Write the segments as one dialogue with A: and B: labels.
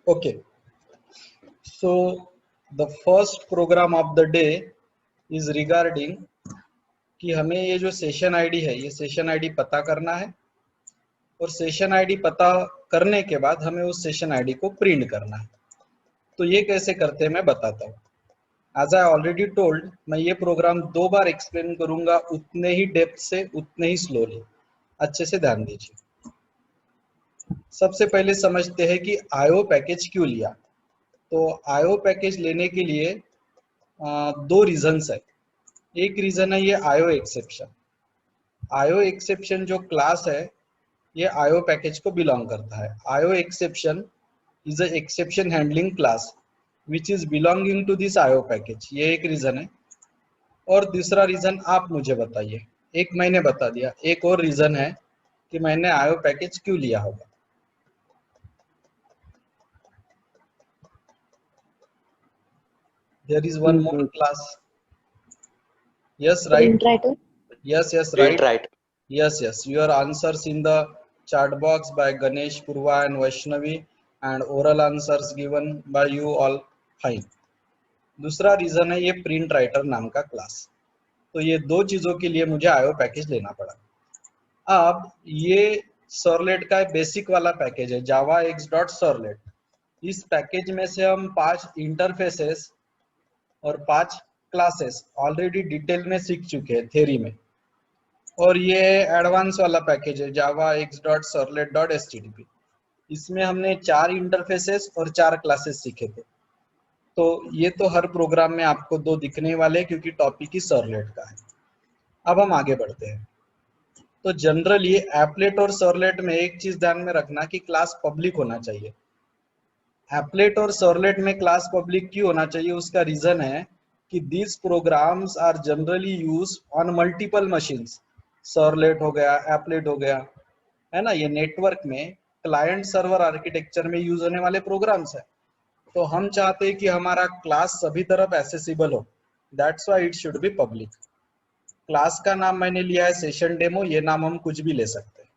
A: Okay, so the first program of the day is regarding कि हमें ये जो सेशन आईडी है ये सेशन आईडी पता करना है और सेशन आईडी पता करने के बाद हमें उस सेशन आईडी को प्रिंट करना है। तो ये कैसे करते हैं मैं बताता हूँ। एज आई ऑलरेडी टोल्ड, मैं ये प्रोग्राम 2 बार एक्सप्लेन करूंगा, उतने ही डेप्थ से, उतने ही स्लोली। अच्छे से ध्यान दीजिए। सबसे पहले समझते हैं कि आईओ पैकेज क्यों लिया। तो आईओ पैकेज लेने के लिए 2 रीजंस है। एक रीजन है ये आईओ एक्सेप्शन। आईओ एक्सेप्शन जो क्लास है ये आईओ पैकेज को बिलोंग करता है। IO exception is a exception handling class which is belonging to this IO package. ये एक रीजन है। और दूसरा रीजन आप मुझे बताइए। एक मैंने बता दिया, एक और रीजन है कि मैंने आईओ पैकेज क्यों लिया होगा। There is one more class. Yes, right.
B: Print writer.
A: Yes,
C: Print
A: right.
C: writer.
A: Yes. Your answers in the chat box by Ganesh, Purva and Vaishnavi, and oral answers given by you all. Fine. दूसरा reason है ये print writer नाम का class. तो ये 2 चीजों के लिए मुझे आईओ पैकेज लेना पड़ा। अब ये सर्वलेट का बेसिक वाला पैकेज है, जावा x.सर्वलेट। इस पैकेज में से हम 5 इंटरफेसेस और 5 क्लासेस ऑलरेडी डिटेल में सीख चुके हैं थ्योरी में। और ये एडवांस वाला पैकेज है जावा x.servlet.htdp। इसमें हमने 4 इंटरफेसेस और 4 क्लासेस सीखे थे। तो ये तो हर प्रोग्राम में आपको 2 दिखने वाले क्योंकि टॉपिक ही सर्वलेट का है। अब हम आगे बढ़ते हैं। तो जनरली एप्लेट और सर्वलेट में एक चीज ध्यान में रखना कि क्लास पब्लिक होना चाहिए। एप्लेट और सर्वलेट में क्लास पब्लिक क्यों होना चाहिए, उसका रीजन है कि these programs are generally used on multiple machines। Servlet हो गया, एप्लेट हो गया, है ना। ये नेटवर्क में क्लाइंट सर्वर आर्किटेक्चर में यूज होने वाले प्रोग्राम्स है। तो हम चाहते हैं कि हमारा क्लास सभी तरफ एक्सेसिबल हो। That's why it should be public. Class का नाम मैंने लिया है सेशन डेमो, ये नाम हम कुछ भी ले सकते हैं।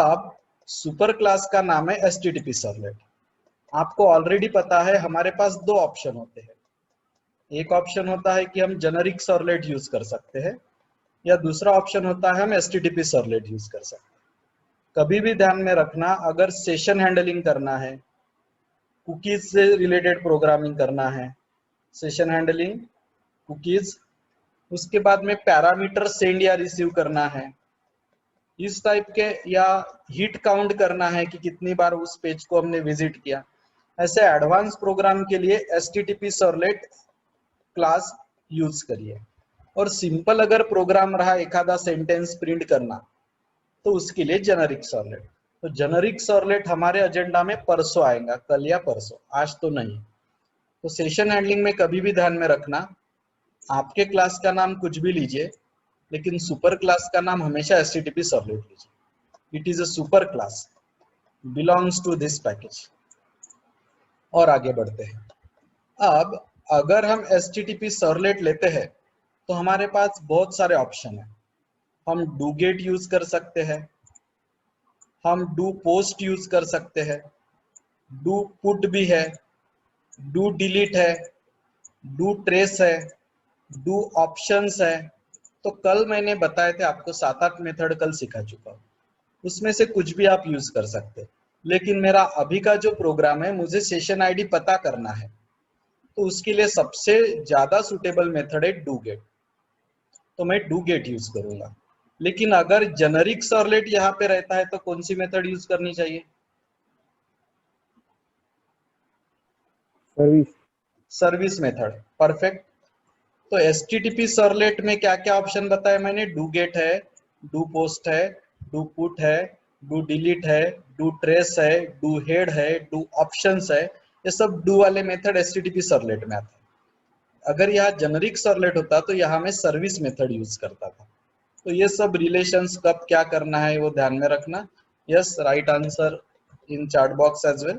A: अब सुपर क्लास का नाम है एचटीटीपी सर्वलेट। आपको ऑलरेडी पता है हमारे पास 2 ऑप्शन होते हैं। एक ऑप्शन होता है कि हम जेनेरिक सर्वलेट यूज कर सकते हैं, या दूसरा ऑप्शन होता है हम एचटीटीपी सर्वलेट यूज कर सकते हैं। कभी भी ध्यान में रखना, अगर सेशन हैंडलिंग करना है, कुकीज से रिलेटेड प्रोग्रामिंग करना है, सेशन हैंडलिंग, कुकीज, उसके बाद में पैरामीटर सेंड या रिसीव करना है, इस टाइप के, या हिट काउंट करना है कि कितनी बार उस पेज को हमने विजिट किया, ऐसे एडवांस प्रोग्राम के लिए एचटीटीपी सर्वलेट क्लास यूज करिए। और सिंपल अगर प्रोग्राम रहा एक आधा सेंटेंस प्रिंट करना, तो उसके लिए जेनेरिक सर्वलेट। तो जेनेरिक सर्वलेट हमारे एजेंडा में परसों आएगा, कल या परसों, आज तो नहीं। तो सेशन हैंडलिंग में कभी भी ध्यान में रखना, आपके क्लास का नाम कुछ भी लीजिए, लेकिन सुपर क्लास का नाम हमेशा एचटीटीपी सर्वलेट लीजिए। It is a super class, belongs to this package. और आगे बढ़ते हैं। अब अगर हम एचटीटीपी सर्वलेट लेते हैं तो हमारे पास बहुत सारे ऑप्शन हैं। हम डू गेट यूज कर सकते हैं, हम डू पोस्ट यूज कर सकते हैं, डू पुट भी है, डू डिलीट है, डू ट्रेस है, डू ऑप्शंस है। तो कल मैंने बताए थे आपको 7-8 मेथड कल सिखा चुका हूँ, उसमें से कुछ भी आप यूज कर सकते हैं। लेकिन मेरा अभी का जो प्रोग्राम है, मुझे सेशन आईडी पता करना है, तो उसके लिए सबसे ज्यादा सुटेबल मेथड है डू गेट। तो मैं डू गेट यूज करूंगा। लेकिन अगर जेनेरिक सर्वलेट यहाँ पे रहता है तो कौन सी मेथड यूज करनी चाहिए? Service method. परफेक्ट। तो एचटीटीपी सर्वलेट में क्या क्या ऑप्शन बताया मैंने? डू गेट है, डू पोस्ट है, डू पुट है, डू डिलीट है, डू ट्रेस है, डू हेड है, डू ऑप्शंस है। ये सब डू वाले मेथड एचटीटीपी सर्वलेट में आते हैं। अगर यहाँ जेनेरिक सर्वलेट होता तो यहाँ मैं सर्विस मेथड यूज करता था। तो ये सब रिलेशंस कब क्या करना है वो ध्यान में रखना। Yes, right answer in chat box as well.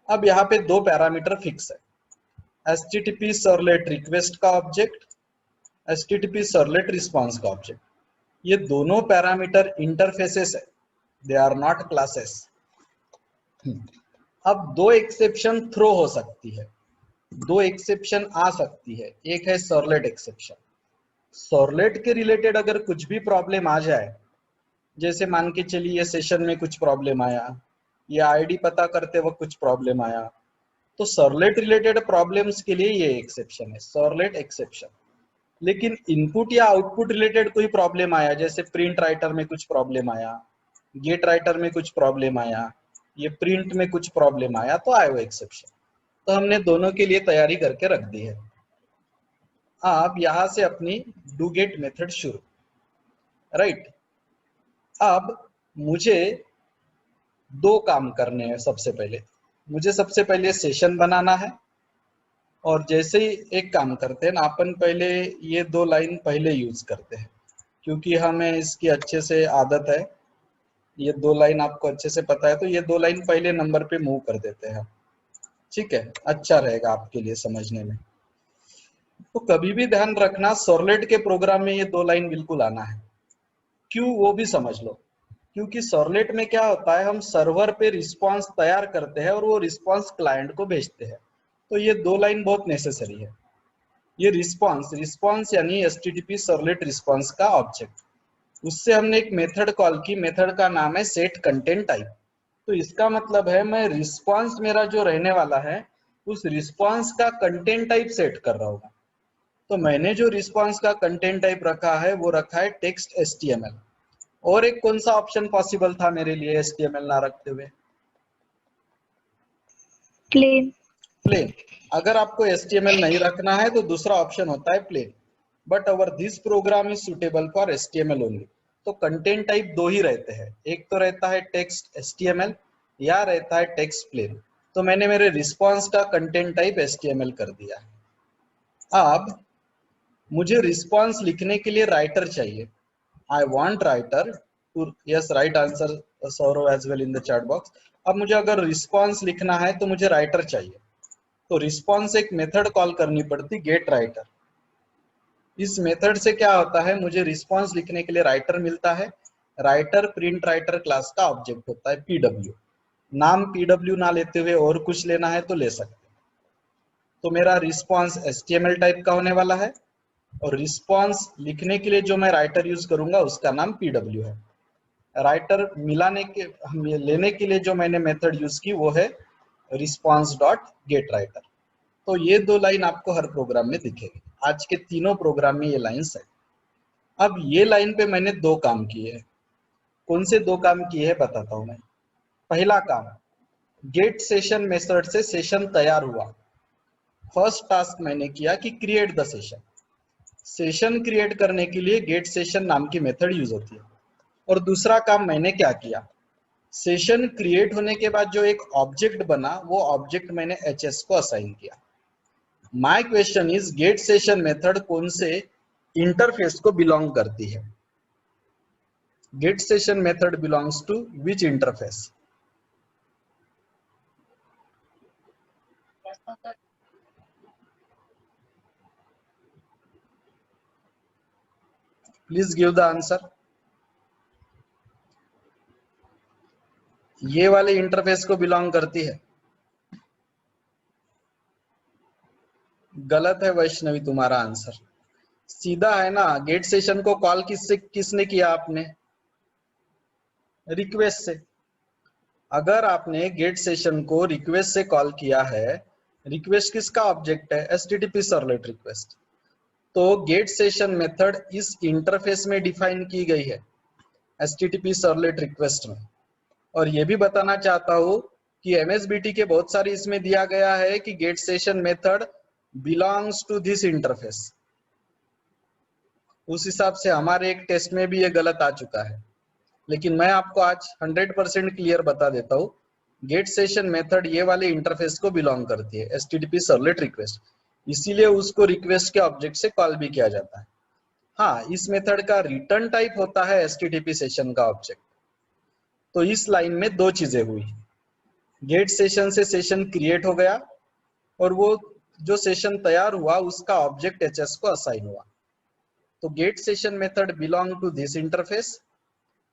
A: अब यहाँ पे 2 पैरामीटर फिक्स है, एचटीटीपी सर्वलेट रिक्वेस्ट का ऑब्जेक्ट, एचटीटीपी सर्वलेट रिस्पांस का ऑब्जेक्ट। ये दोनों पैरामीटर इंटरफेसेस है, दे आर नॉट क्लासेस। अब दो एक्सेप्शन थ्रो हो सकती है, दो एक्सेप्शन आ सकती है। एक है सर्वलेट एक्सेप्शन। सर्वलेट के रिलेटेड अगर कुछ भी प्रॉब्लम आ जाए, जैसे मान के चलिए सेशन में कुछ प्रॉब्लम आया या आईडी पता करते वक्त कुछ प्रॉब्लम आया, तो सर्वलेट रिलेटेड प्रॉब्लम्स के लिए ये एक्सेप्शन है, सर्वलेट एक्सेप्शन। लेकिन इनपुट या आउटपुट रिलेटेड कोई प्रॉब्लम आया, जैसे प्रिंट राइटर में कुछ प्रॉब्लम आया, गेट राइटर में कुछ प्रॉब्लम आया, ये प्रिंट में कुछ प्रॉब्लम आया, तो आए वो एक्सेप्शन। तो हमने दोनों के लिए तैयारी करके रख दी है। अब यहां से अपनी डू गेट मेथड शुरू, राइट। अब मुझे दो काम करने हैं। सबसे पहले मुझे सबसे पहले सेशन बनाना है, और जैसे ही एक काम करते हैं ना, अपन पहले ये दो लाइन पहले यूज करते हैं, क्योंकि हमें इसकी अच्छे से आदत है। ये दो लाइन आपको अच्छे से पता है, तो ये दो लाइन पहले नंबर पे मूव कर देते हैं, ठीक है, अच्छा रहेगा आपके लिए समझने में। तो कभी भी ध्यान रखना, सर्वलेट के प्रोग्राम में ये दो लाइन बिल्कुल आना है। क्यों, वो भी समझ लो। क्योंकि सर्वलेट में क्या होता है, हम सर्वर पे रिस्पांस तैयार करते हैं और वो रिस्पांस क्लाइंट को भेजते हैं, तो ये दो लाइन बहुत नेसेसरी है। ये रिस्पांस रिस्पांस यानी एचटीटीपी सर्वलेट रिस्पांस का ऑब्जेक्ट, उससे हमने एक मेथड कॉल की, मेथड का नाम है सेट कंटेंट टाइप। तो इसका मतलब है मैं रिस्पांस मेरा जो रहने वाला है, उस रिस्पांस का कंटेंट टाइप सेट कर रहा हूँ। तो मैंने जो रिस्पांस का कंटेंट टाइप रखा है वो रखा है टेक्स्ट एचटीएमएल। और एक कौन सा ऑप्शन पॉसिबल था मेरे लिए एचटीएमएल ना रखते हुए?
B: प्लेन।
A: प्लेन। अगर आपको एचटीएमएल नहीं रखना है तो दूसरा ऑप्शन होता है plain. But our this program is suitable for HTML only. तो कंटेंट टाइप दो ही रहते हैं, एक तो रहता है टेक्स्ट एचटीएमएल या रहता है टेक्स्ट प्लेन। तो मैंने मेरे रिस्पांस का कंटेंट टाइप एचटीएमएल कर दिया है। अब मुझे रिस्पांस लिखने के लिए राइटर चाहिए। I want writer to, yes right answer Saurav as well in the chat box. अब मुझे अगर रिस्पांस लिखना है तो मुझे राइटर चाहिए। तो रिस्पांस एक मेथड कॉल करनी पड़ती, गेट राइटर। इस मेथड से क्या होता है, मुझे रिस्पांस लिखने के लिए राइटर मिलता है। राइटर प्रिंट राइटर क्लास का ऑब्जेक्ट होता है पीडब्ल्यू। नाम पीडब्ल्यू ना लेते हुए और कुछ लेना है तो ले सकते। तो मेरा रिस्पांस एचटीएमएल टाइप का होने वाला है, और रिस्पांस लिखने के लिए जो मैं राइटर यूज करूंगा उसका नाम पीडब्ल्यू है। राइटर मिलाने के लेने के लिए जो मैंने मेथड यूज की वो है रिस्पांस डॉट गेट राइटर। तो ये दो लाइन आपको हर प्रोग्राम में दिखेगी, आज के तीनों प्रोग्राम में ये लाइंस है। अब ये लाइन पे मैंने दो काम किए हैं। कौन से दो काम किए हैं बताता हूं मैं। पहला काम, गेट सेशन मेथड से सेशन तैयार हुआ। फर्स्ट टास्क मैंने किया कि create the session. Session create करने के लिए गेट सेशन नाम की मेथड यूज होती है। और दूसरा काम मैंने क्या किया, सेशन क्रिएट होने के बाद जो एक ऑब्जेक्ट बना, वो ऑब्जेक्ट मैंने एचएस को असाइन किया। My question is, get session method कौन से इंटरफेस को बिलोंग करती है? Get session method belongs to which interface? Please give the answer. ये वाले इंटरफेस को बिलोंग करती है। गलत है वैष्णवी तुम्हारा आंसर। सीधा है ना, गेट सेशन को कॉल किसने किया आपने? रिक्वेस्ट से। अगर आपने गेट सेशन को रिक्वेस्ट से कॉल किया है, रिक्वेस्ट किसका ऑब्जेक्ट है? HTTP servlet request. तो गेट सेशन मेथड इस इंटरफेस में डिफाइन की गई है, एचटीटीपी सर्वलेट रिक्वेस्ट में। और ये भी बताना चाहता हूं कि एमएसबीटी के बहुत सारी इसमें दिया गया है कि get session method belongs to this interface. उस हिसाब से हमारे एक टेस्ट में भी ये गलत आ चुका है। लेकिन मैं आपको आज 100% क्लियर बता देता हूँ, गेट सेशन मेथड ये वाले इंटरफेस को बिलोंग करती है, एचटीटीपी सर्वलेट रिक्वेस्ट। इसीलिए उसको रिक्वेस्ट के ऑब्जेक्ट से कॉल भी किया जाता है। हाँ, इस मेथड का रिटर्न टाइप होता है एचटीटीपी सेशन का ऑब्जेक्ट। तो इस लाइन में दो चीजें हुई, गेट सेशन से सेशन क्रिएट हो गया, और वो जो सेशन तैयार हुआ उसका ऑब्जेक्ट एचएस को असाइन हुआ। तो get session method belong to this interface,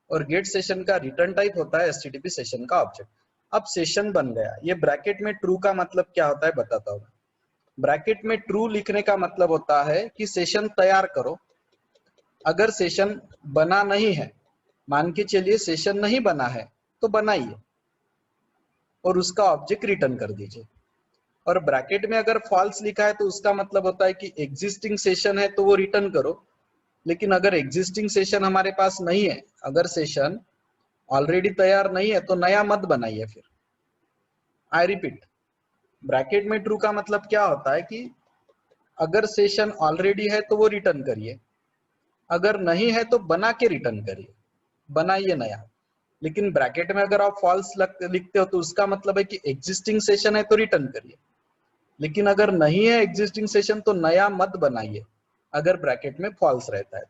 A: और गेट सेशन का रिटर्न टाइप होता है एचटीटीपी सेशन का ऑब्जेक्ट। अब सेशन बन गया। ये ब्रैकेट में ट्रू का मतलब क्या होता है बताता हूँ। ब्रैकेट में ट्रू लिखने का मतलब होता है कि सेशन तैयार करो। अगर सेशन बना नहीं है, मान के चलिए सेशन नहीं बना है, तो बनाइए और उसका ऑब्जेक्ट रिटर्न कर दीजिए। और ब्रैकेट में अगर फॉल्स लिखा है तो उसका मतलब होता है कि एग्जिस्टिंग सेशन है तो वो रिटर्न करो। लेकिन अगर एग्जिस्टिंग सेशन हमारे पास नहीं है, अगर सेशन ऑलरेडी तैयार नहीं है, तो नया मत बनाइए फिर। आई रिपीट, ब्रैकेट में ट्रू का मतलब क्या होता है कि अगर सेशन ऑलरेडी है तो वो रिटर्न करिए, अगर नहीं है तो बना के रिटर्न करिए, बनाइए नया। लेकिन ब्रैकेट में अगर आप फॉल्स लिखते हो तो उसका मतलब है कि एग्जिस्टिंग सेशन है तो रिटर्न करिए, लेकिन अगर नहीं है एग्जिस्टिंग सेशन तो नया मत बनाइए, अगर ब्रैकेट में फॉल्स रहता है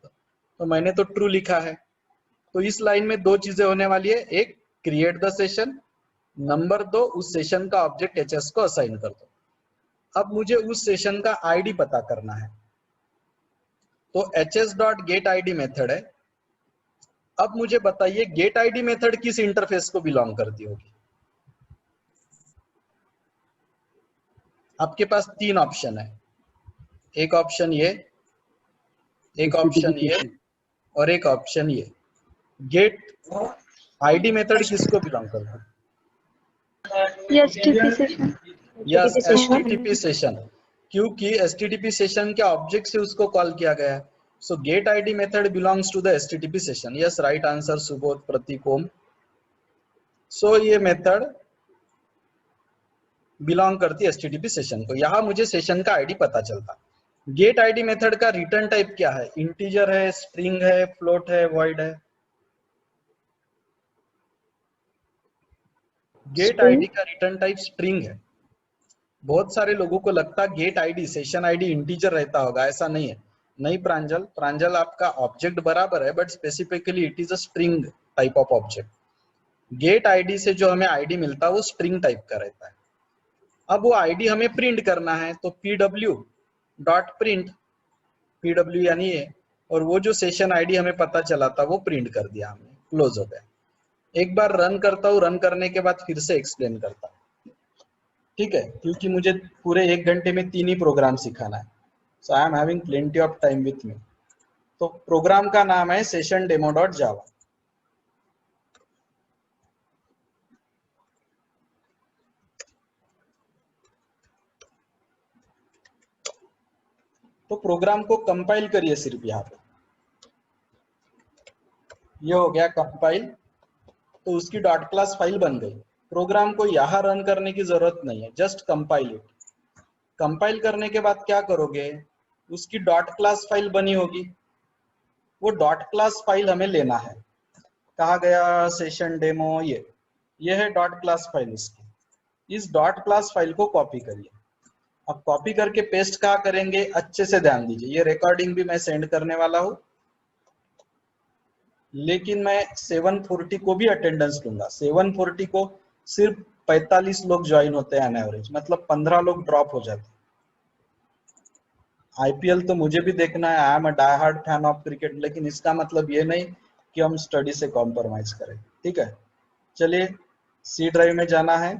A: तो मैंने तो ट्रू लिखा है। तो इस लाइन में दो चीजें होने वाली है, एक क्रिएट द सेशन, नंबर दो उस सेशन का ऑब्जेक्ट एचएस को असाइन कर दो। अब मुझे उस सेशन का आईडी पता करना है, तो HS dot gate ID method है। अब मुझे बताइए गेट आईडी मेथड किस इंटरफेस को बिलोंग करती होगी। आपके पास तीन ऑप्शन है, एक ऑप्शन ये, एक ऑप्शन ये और एक ऑप्शन ये। गेट आईडी मेथड किसको बिलोंग करता है?
B: STP session.
A: Yes, HTTP session, क्योंकि एचटीटीपी सेशन के ऑब्जेक्ट से उसको कॉल किया गया है। So get ID method belongs to the HTTP session. Yes, right answer Subodh, Prateek, Om. So ये मेथड बिलोंग करती है एचटीटीपी सेशन को। यहां मुझे सेशन का आईडी पता चलता। गेट आईडी मेथड का रिटर्न टाइप क्या है? इंटीजर है, स्ट्रिंग है, फ्लोट है, वॉइड है? गेट आईडी का रिटर्न टाइप स्ट्रिंग है। बहुत सारे लोगों को लगता है get ID session ID integer रहता होगा, ऐसा नहीं है। नहीं प्रांजल, प्रांजल आपका ऑब्जेक्ट बराबर है, but specifically it is a string type of object. Get ID से जो हमें आईडी मिलता है वो स्ट्रिंग टाइप का रहता है। अब वो आईडी हमें प्रिंट करना है, तो pw डॉट प्रिंट, pw यानी ये, और वो जो सेशन आईडी हमें पता चला था वो प्रिंट कर दिया हमने, क्लोज हो गया। एक बार रन करता हूँ, रन करने के बाद फिर से एक्सप्लेन करता हूँ, ठीक है, क्योंकि मुझे पूरे 1 घंटे में 3 ही प्रोग्राम सिखाना है। So I am having plenty of time with me. तो प्रोग्राम का नाम है सेशन डेमो डॉट जावा। तो प्रोग्राम को कंपाइल करिए सिर्फ यहाँ पे, ये हो गया कंपाइल, तो उसकी डॉट क्लास फाइल बन गई। प्रोग्राम को यहाँ रन करने की जरूरत नहीं है, जस्ट कंपाइल इट। कंपाइल करने के बाद क्या करोगे, उसकी डॉट क्लास फाइल बनी होगी, वो डॉट क्लास फाइल हमें लेना है। कहा गया सेशन डेमो, ये है डॉट क्लास फाइल इसकी। इस डॉट क्लास फाइल को कॉपी करिए। अब कॉपी करके पेस्ट कहाँ करेंगे, अच्छे से ध्यान दीजिए। ये रिकॉर्डिंग भी मैं सेंड करने वाला हूँ, लेकिन मैं 740 को भी अटेंडेंस लूंगा। 740 को सिर्फ 45 लोग ज्वाइन होते हैं एवरेज, मतलब 15 लोग ड्रॉप हो जाते हैं। आईपीएल तो मुझे भी देखना है, I am a die hard fan of cricket, लेकिन इसका मतलब ये नहीं कि हम स्टडी से कॉम्प्रोमाइज करें, ठीक है। चलिए सी ड्राइव में जाना है,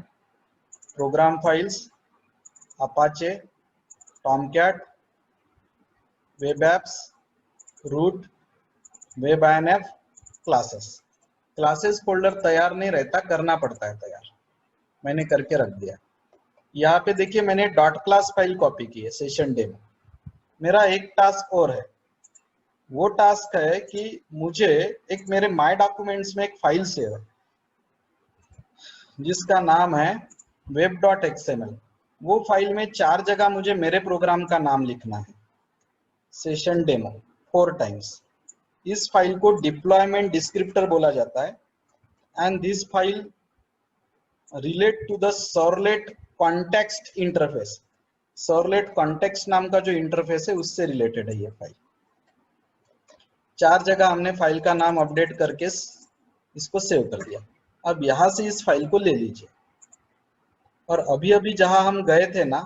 A: program files, Apache, Tomcat, web apps, root, web INF, classes. Classes folder तैयार नहीं रहता, करना पड़ता है तैयार, मैंने करके रख दिया। यहाँ पे देखिए मैंने डॉट क्लास फाइल कॉपी की है सेशन डेमो। मेरा एक टास्क और है, वो टास्क है कि मुझे एक मेरे माय डॉक्यूमेंट्स में एक फाइल सेव है जिसका नाम है web.xml। वो फाइल में 4 जगह मुझे मेरे प्रोग्राम का नाम लिखना है, सेशन डेमो 4 टाइम्स। इस फाइल को डिप्लॉयमेंट डिस्क्रिप्टर बोला जाता है, and this file relate to the servlet context interface. Servlet context नाम का जो इंटरफेस है उससे रिलेटेड है ये फाइल। 4 जगह हमने फाइल का नाम अपडेट करके इसको सेव कर दिया। अब यहां से इस फाइल को ले लीजिए, और अभी अभी जहां हम गए थे ना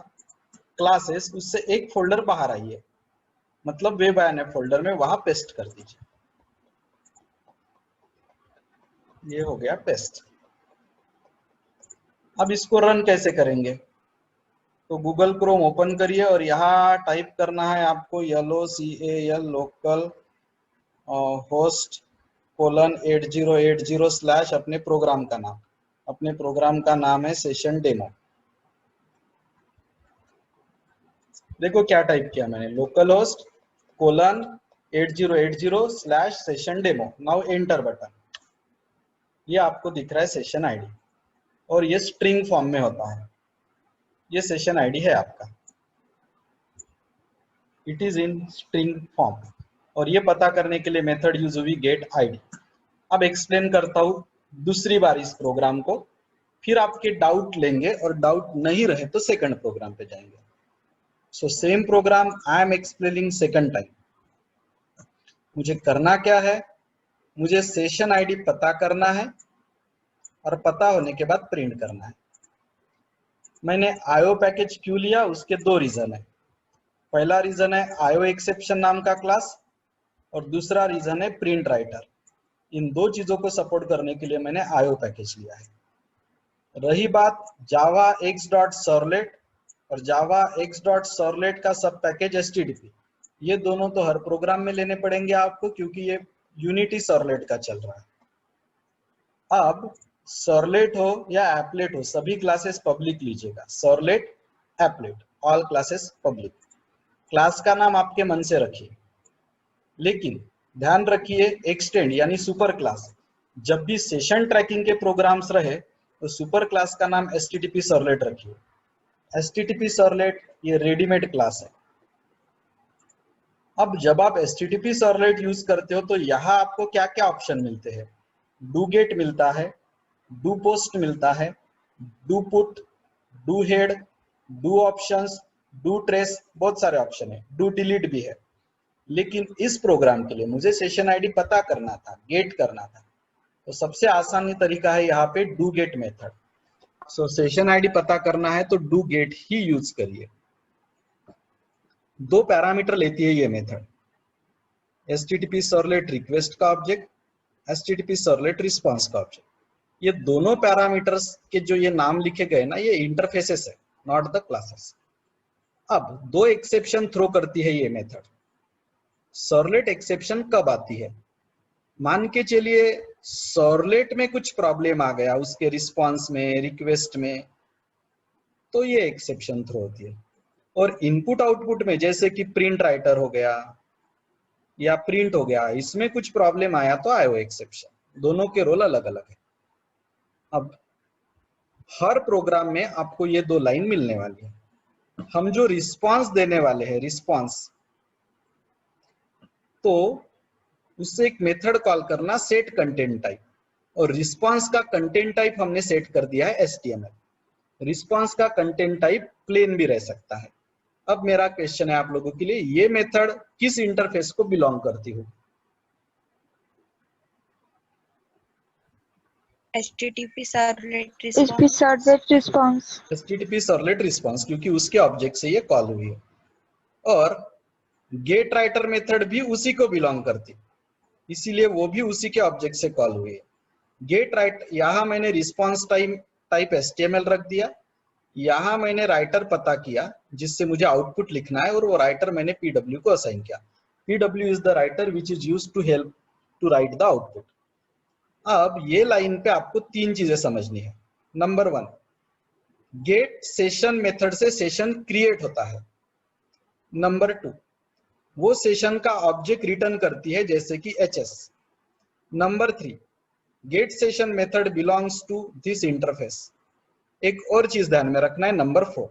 A: क्लासेस, उससे एक फोल्डर बाहर आइए, मतलब वेब आईएनएफ फोल्डर में, वहां पेस्ट कर दीजिए। ये हो गया पेस्ट। अब इसको रन कैसे करेंगे? तो गूगल क्रोम ओपन करिए और यहाँ टाइप करना है आपको LOCAL लोकल होस्ट :8080 अपने प्रोग्राम का नाम। अपने प्रोग्राम का नाम है सेशन डेमो। देखो क्या टाइप किया मैंने, local host :8080 :session-demo। Now enter button. ये आपको दिख रहा है सेशन आईडी और ये स्ट्रिंग फॉर्म में होता है। ये सेशन आईडी है आपका, it is in string form. और ये पता करने के लिए मेथड यूज हुई गेट आईडी। अब एक्सप्लेन करता हूँ दूसरी बार इस प्रोग्राम को, फिर आपके डाउट लेंगे और डाउट नहीं रहे तो सेकंड प्रोग्राम पे जाएंगे। So same programme I am explaining second time. मुझे करना क्या है, मुझे सेशन आईडी पता करना है और पता होने के बाद प्रिंट करना है। मैंने आईओ पैकेज क्यों लिया, उसके दो रीजन है। पहला रीजन है आईओ एक्सेप्शन नाम का क्लास और दूसरा रीजन है प्रिंट राइटर। इन दो चीजों को सपोर्ट करने के लिए मैंने आईओ पैकेज लिया है। रही बात जावा x.सर्वलेट और जावा x.सर्वलेट का सब पैकेज HTTP, ये दोनों तो हर प्रोग्राम में लेने पड़ेंगे आपको क्योंकि ये यूनिटी सर्वलेट का चल रहा है। अब सर्वलेट हो या एप्लेट हो, सभी क्लासेस पब्लिक लीजिएगा। Servlet, applet, all classes public. Class का नाम आपके मन से रखिए, लेकिन ध्यान रखिए एक्सटेंड यानी सुपर क्लास। जब भी सेशन ट्रैकिंग के प्रोग्राम्स रहे तो सुपर क्लास का नाम HTTP सर्वलेट रखिए। HTTP सर्वलेट ये रेडीमेड क्लास है। अब जब आप HTTP सर्वलेट यूज करते हो तो यहाँ आपको क्या क्या ऑप्शन मिलते हैं? डू गेट मिलता है, डू पोस्ट मिलता है, do put, do head, do options, do trace, बहुत सारे ऑप्शन है। डू डिलीट भी है। लेकिन इस प्रोग्राम के लिए मुझे सेशन आईडी पता करना था, गेट करना था, तो सबसे आसान तरीका है यहाँ पे do get method. So session ID पता करना है तो डू गेट ही यूज करिए। दो पैरामीटर लेती है ये मेथड, HTTP सर्वलेट रिक्वेस्ट का ऑब्जेक्ट, HTTP सर्वलेट रिस्पांस का ऑब्जेक्ट। ये दोनों पैरामीटर्स के जो ये नाम लिखे गए ना, ये इंटरफेसेस है, नॉट द क्लासेस। अब दो एक्सेप्शन थ्रो करती है ये मेथड। सर्वलेट एक्सेप्शन कब आती है? मान के चलिए सर्वलेट में कुछ प्रॉब्लम आ गया उसके रिस्पांस में, रिक्वेस्ट में, तो ये एक्सेप्शन थ्रो होती है। और इनपुट आउटपुट में जैसे कि प्रिंट राइटर हो गया या प्रिंट हो गया, इसमें कुछ प्रॉब्लम आया तो आयो एक्सेप्शन। दोनों के रोल अलग अलग है। अब हर प्रोग्राम में आपको ये दो लाइन मिलने वाली है। हम जो रिस्पांस देने वाले हैं, रिस्पांस, तो उससे एक मेथड कॉल करना सेट कंटेंट टाइप, और रिस्पांस का कंटेंट टाइप हमने सेट कर दिया है HTML। रिस्पांस का कंटेंट टाइप प्लेन भी रह सकता है। अब मेरा क्वेश्चन है आप लोगों के लिए, ये मेथड किस इंटरफेस को बिलोंग करती हो?
B: HTTP servlet response.
A: HTTP servlet response, क्योंकि उसके ऑब्जेक्ट से ये कॉल हुई है। और गेट राइटर मेथड भी उसी को बिलोंग करती, इसीलिए वो भी उसी के ऑब्जेक्ट से कॉल हुई है। गेट राइट, यहाँ मैंने रिस्पांस टाइप HTML रख दिया, यहाँ मैंने राइटर पता किया जिससे मुझे आउटपुट लिखना है, और वो राइटर मैंने PW को असाइन किया। PW is the writer which is used to help to write the output. अब ये लाइन पे आपको तीन चीजें समझनी है। नंबर 1, गेट सेशन मेथड से सेशन क्रिएट होता है। नंबर 2, वो सेशन का ऑब्जेक्ट रिटर्न करती है जैसे कि HS। Number 3, get session method belongs to this interface. एक और चीज ध्यान में रखना है, नंबर 4,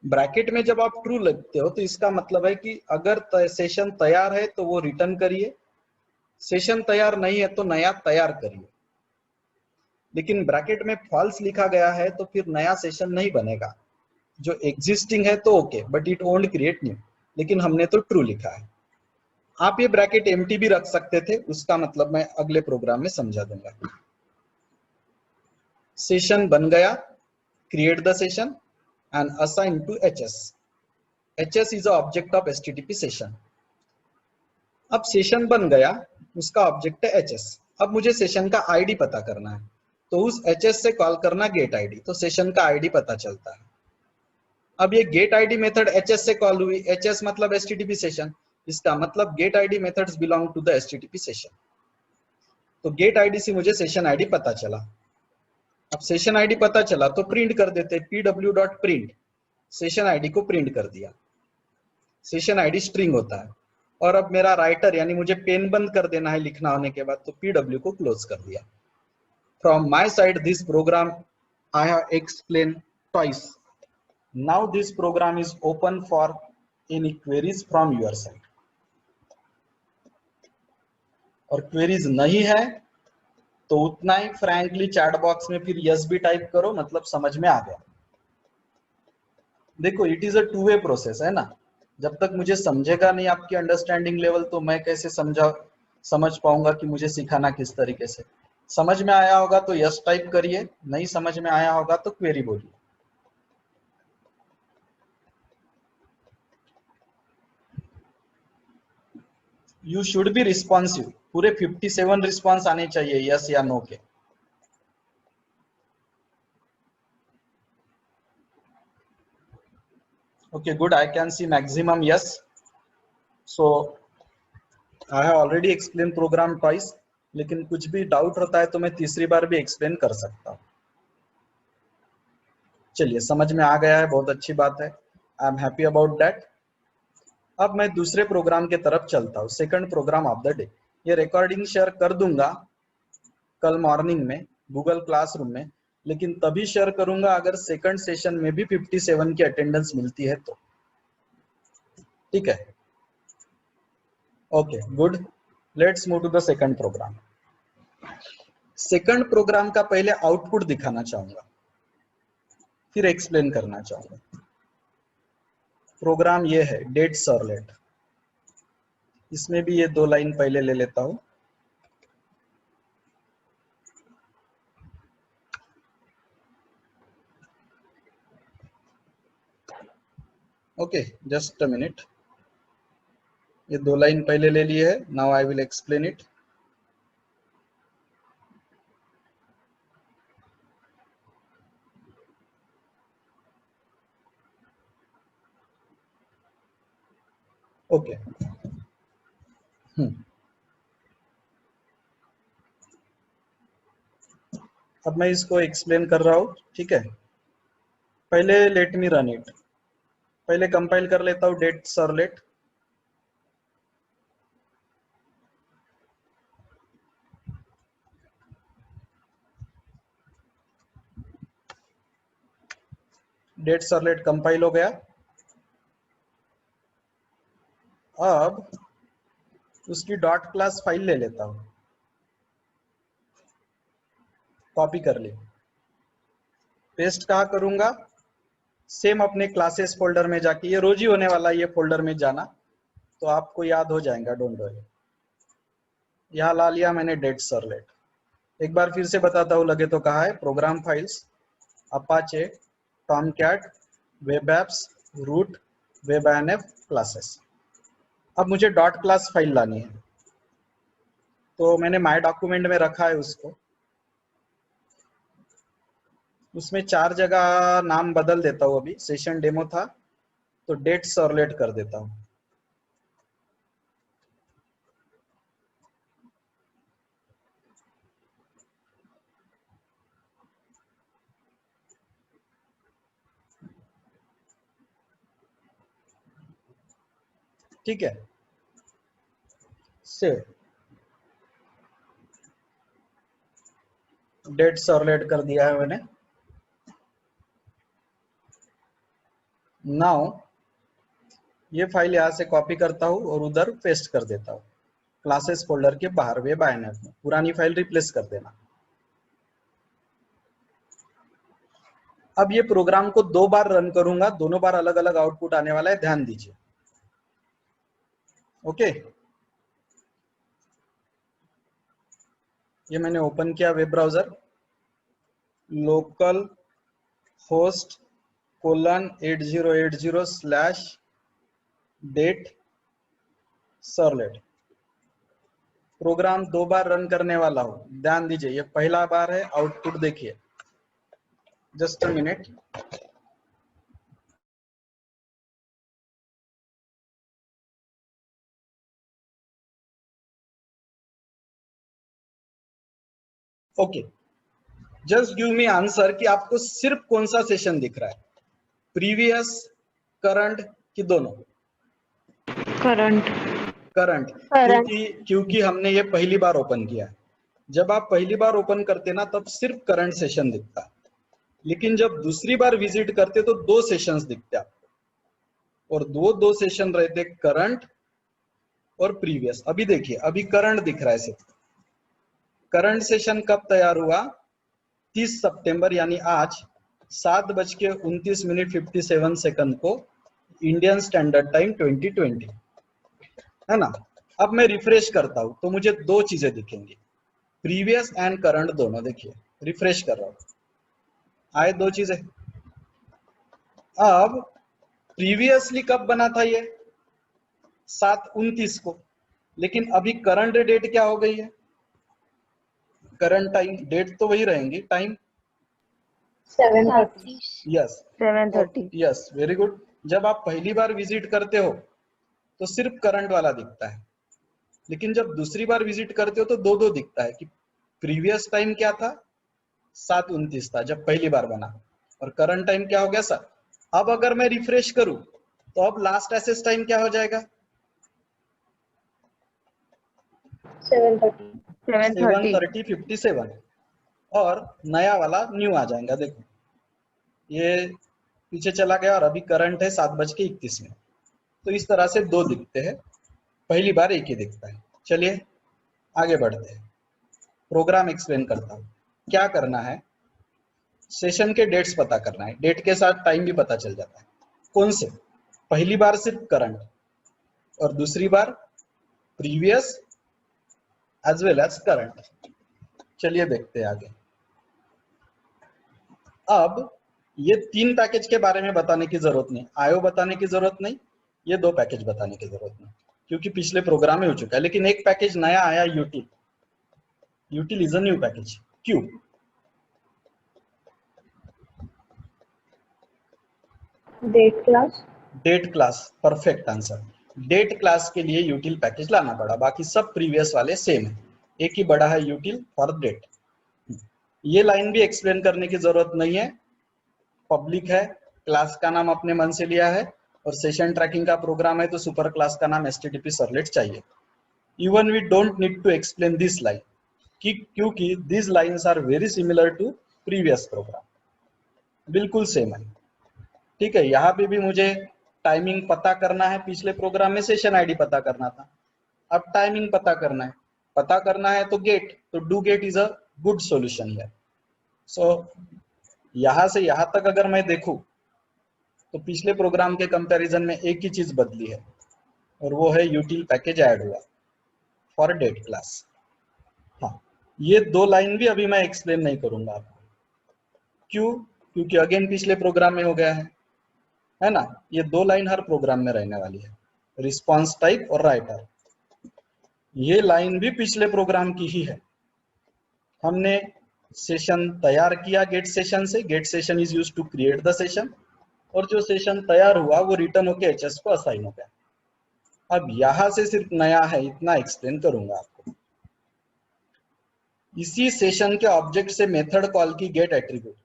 A: ब्रैकेट में जब आप ट्रू लिखते हो तो इसका मतलब है कि अगर सेशन तैयार है तो वो रिटर्न करिए, सेशन तैयार नहीं है तो नया तैयार करिए। लेकिन ब्रैकेट में फॉल्स लिखा गया है तो फिर नया सेशन नहीं बनेगा। जो एग्जिस्टिंग है तो okay, but it won't create new. लेकिन हमने तो ट्रू लिखा है। आप ये ब्रैकेट एम्प्टी भी रख सकते थे, उसका मतलब मैं अगले प्रोग्राम में समझा दूंगा। सेशन बन गया, create the session and assign to HS। HS is a object of HTTP session. अब सेशन बन गया, उसका ऑब्जेक्ट है HS। अब मुझे सेशन का ID पता करना है, तो उस HS से कॉल करना गेट आईडी, तो सेशन का आईडी पता चलता है। अब ये गेट आईडी मेथड HS से कॉल हुई, HS मतलब HTTP सेशन, इसका मतलब get ID methods belong to the HTTP session. तो गेट आईडी से मुझे सेशन आईडी पता चला। अब सेशन आईडी पता चला तो प्रिंट कर देते, pw.print, सेशन आईडी को प्रिंट कर दिया। सेशन आईडी स्ट्रिंग होता है। और अब मेरा राइटर यानी मुझे पेन बंद कर देना है लिखना होने के बाद, तो pw को क्लोज कर दिया। From my side this program I have explain twice. Now this program is open for any queries from your side. और क्वेरीज नहीं है तो उतना ही फ्रैंकली चैट बॉक्स में फिर यस भी टाइप करो, मतलब समझ में आ गया। देखो it is a two way process है ना, जब तक मुझे समझेगा नहीं आपकी अंडरस्टैंडिंग लेवल, तो मैं कैसे समझ पाऊंगा कि मुझे सिखाना किस तरीके से। समझ में आया होगा तो यस टाइप करिए, नहीं समझ में आया होगा तो क्वेरी बोलिए। यू शुड बी रिस्पॉन्सिव, पूरे 57 रिस्पॉन्स आने चाहिए यस या नो के। Okay, good. I can see maximum yes. So I have already explained program twice. लेकिन कुछ भी डाउट होता है तो मैं तीसरी बार भी एक्सप्लेन कर सकता हूँ। चलिए समझ में आ गया है, बहुत अच्छी बात है। I am happy about that. अब मैं दूसरे प्रोग्राम के तरफ चलता हूँ, second program of the day. ये रिकॉर्डिंग शेयर कर दूंगा कल मॉर्निंग में गूगल क्लासरूम में, लेकिन तभी शेयर करूंगा अगर सेकंड सेशन में भी 57 की अटेंडेंस मिलती है तो। ठीक है, okay good. Let's move to the second program. Second program का पहले आउटपुट दिखाना चाहूंगा, फिर एक्सप्लेन करना चाहूंगा। प्रोग्राम ये है डेट सर्वलेट। इसमें भी ये 2 लाइन पहले ले लेता हूं। ओके जस्ट अ मिनट, ये 2 लाइन पहले ले ली है। Now I will explain it. Okay अब मैं इसको एक्सप्लेन कर रहा हूं। ठीक है, पहले लेट मी रन इट। पहले कंपाइल कर लेता हूं date servlet. Date servlet compile हो गया। अब उसकी डॉट क्लास फाइल ले लेता हूं, कॉपी कर ली। पेस्ट कहाँ करूंगा? सेम अपने क्लासेस फोल्डर में जाके, ये रोज ही होने वाला है, ये फोल्डर में जाना तो आपको याद हो जाएगा, डोंट वरी। यहाँ ला लिया मैंने डेट सर्वलेट। एक बार फिर से बताता हूँ लगे तो। कहा है program files, Apache, Tomcat, web apps, root, web INF, classes. अब मुझे डॉट क्लास फाइल लानी है, तो मैंने माय डॉक्यूमेंट में रखा है उसको। उसमें 4 जगह नाम बदल देता हूँ। अभी सेशन डेमो था तो डेट सर्वलेट कर देता हूँ। ठीक है, सेव। डेट सर्वलेट कर दिया है मैंने। नाउ ये फाइल यहाँ से कॉपी करता हूँ और उधर पेस्ट कर देता हूँ क्लासेस फोल्डर के बाहर वेब INF में। पुरानी फाइल रिप्लेस कर देना। अब ये प्रोग्राम को 2 बार रन करूंगा, दोनों बार अलग अलग आउटपुट आने वाला है, ध्यान दीजिए। ओके, ये मैंने ओपन किया वेब ब्राउजर, लोकल होस्ट :8080/डेट सर्वलेट। प्रोग्राम 2 बार रन करने वाला हूँ, ध्यान दीजिए, ये पहला बार है। आउटपुट देखिए, just a minute. Okay, just give me answer कि आपको सिर्फ कौन सा सेशन दिख रहा है, प्रीवियस, करंट कि दोनों?
B: करंट।
A: करंट, क्योंकि हमने ये पहली बार ओपन किया है। जब आप पहली बार ओपन करते ना तब सिर्फ करंट सेशन दिखता है, लेकिन जब दूसरी बार विजिट करते तो 2 सेशंस दिखते आपको, और दो सेशन रहते, करंट और प्रीवियस। अभी देखिए, अभी करंट दिख रहा है सिर्फ। करंट सेशन कब तैयार हुआ? 30 सितंबर यानी आज 7:29 को इंडियन स्टैंडर्ड टाइम 2020, है ना। अब मैं रिफ्रेश करता हूं तो मुझे 2 चीजें दिखेंगी, प्रीवियस एंड करंट दोनों। देखिए, रिफ्रेश कर रहा हूं, आए 2 चीजें। अब प्रीवियसली कब बना था ये? 7/29 को, लेकिन अभी करंट डेट क्या हो गई है? करंट टाइम, डेट तो वही रहेंगी, time
B: 7:30।
A: Yes
B: 7:30।
A: Yes, very good. जब आप पहली बार विजिट करते हो तो सिर्फ करंट वाला दिखता है, लेकिन जब दूसरी बार विजिट करते हो तो दो दिखता है कि प्रीवियस टाइम क्या था, 7:29 था जब पहली बार बना, और करंट टाइम क्या हो गया सर। अब अगर मैं रिफ्रेश करूं तो अब लास्ट एसेस टाइम क्या हो जाएगा? 7:30:57, और नया वाला न्यू आ जाएगा। देखो, ये पीछे चला गया और अभी करंट है 7:31 में। तो इस तरह से 2 दिखते हैं, पहली बार एक ही दिखता है। चलिए आगे बढ़ते हैं, प्रोग्राम एक्सप्लेन करता हूं। क्या करना है, सेशन के डेट्स पता करना है, डेट के साथ टाइम भी पता चल जाता है। कौन से? पहली बार सिर्फ करंट और दूसरी बार previous as well as current. चलिए देखते हैं आगे। अब ये 3 पैकेज के बारे में बताने की जरूरत नहीं, आयो बताने की जरूरत नहीं, ये 2 पैकेज बताने की जरूरत नहीं, क्योंकि पिछले प्रोग्राम में हो चुका है। लेकिन एक पैकेज नया आया, util. Util is a new package. क्यों? Date class, perfect answer. Date class के लिए यूटिल पैकेज लाना पड़ा, बाकी सब प्रीवियस वाले सेम है, एक ही बड़ा है यूटिल फॉर डेट। ये लाइन भी एक्सप्लेन करने की जरूरत नहीं है, पब्लिक है, क्लास का नाम अपने मन से लिया है, और सेशन ट्रैकिंग का प्रोग्राम है तो सुपर क्लास का नाम एचटीटीपी सर्वलेट चाहिए। Even we don't need to explain this line, क्योंकि this lines are very similar to previous program, बिल्कुल सेम है। ठीक है, यहाँ पे भी मुझे टाइमिंग पता करना है, पिछले प्रोग्राम में सेशन आईडी पता करना था, अब टाइमिंग पता करना है तो गेट, तो do get is a good solution है। सो यहां से यहां तक अगर मैं देखूं तो पिछले प्रोग्राम के कंपैरिजन में एक ही चीज बदली है, और वो है यूटिल पैकेज ऐड हुआ फॉर डेट क्लास। हाँ, ये 2 लाइन भी अभी मैं एक्सप्लेन नहीं करूंगा आपको। क्यों? क्योंकि अगेन पिछले प्रोग्राम में हो गया है ना। ये 2 लाइन हर प्रोग्राम में रहने वाली है, रिस्पॉन्स टाइप और राइटर। ये लाइन भी पिछले प्रोग्राम की ही है। हमने सेशन तैयार किया गेट सेशन से, get session is used to create the session, और जो सेशन तैयार हुआ वो रिटर्न होके एचएस को असाइन हो गया। अब यहां से सिर्फ नया है, इतना एक्सप्लेन करूंगा आपको। इसी सेशन के ऑब्जेक्ट से मेथड कॉल की गेट एट्रीब्यूट।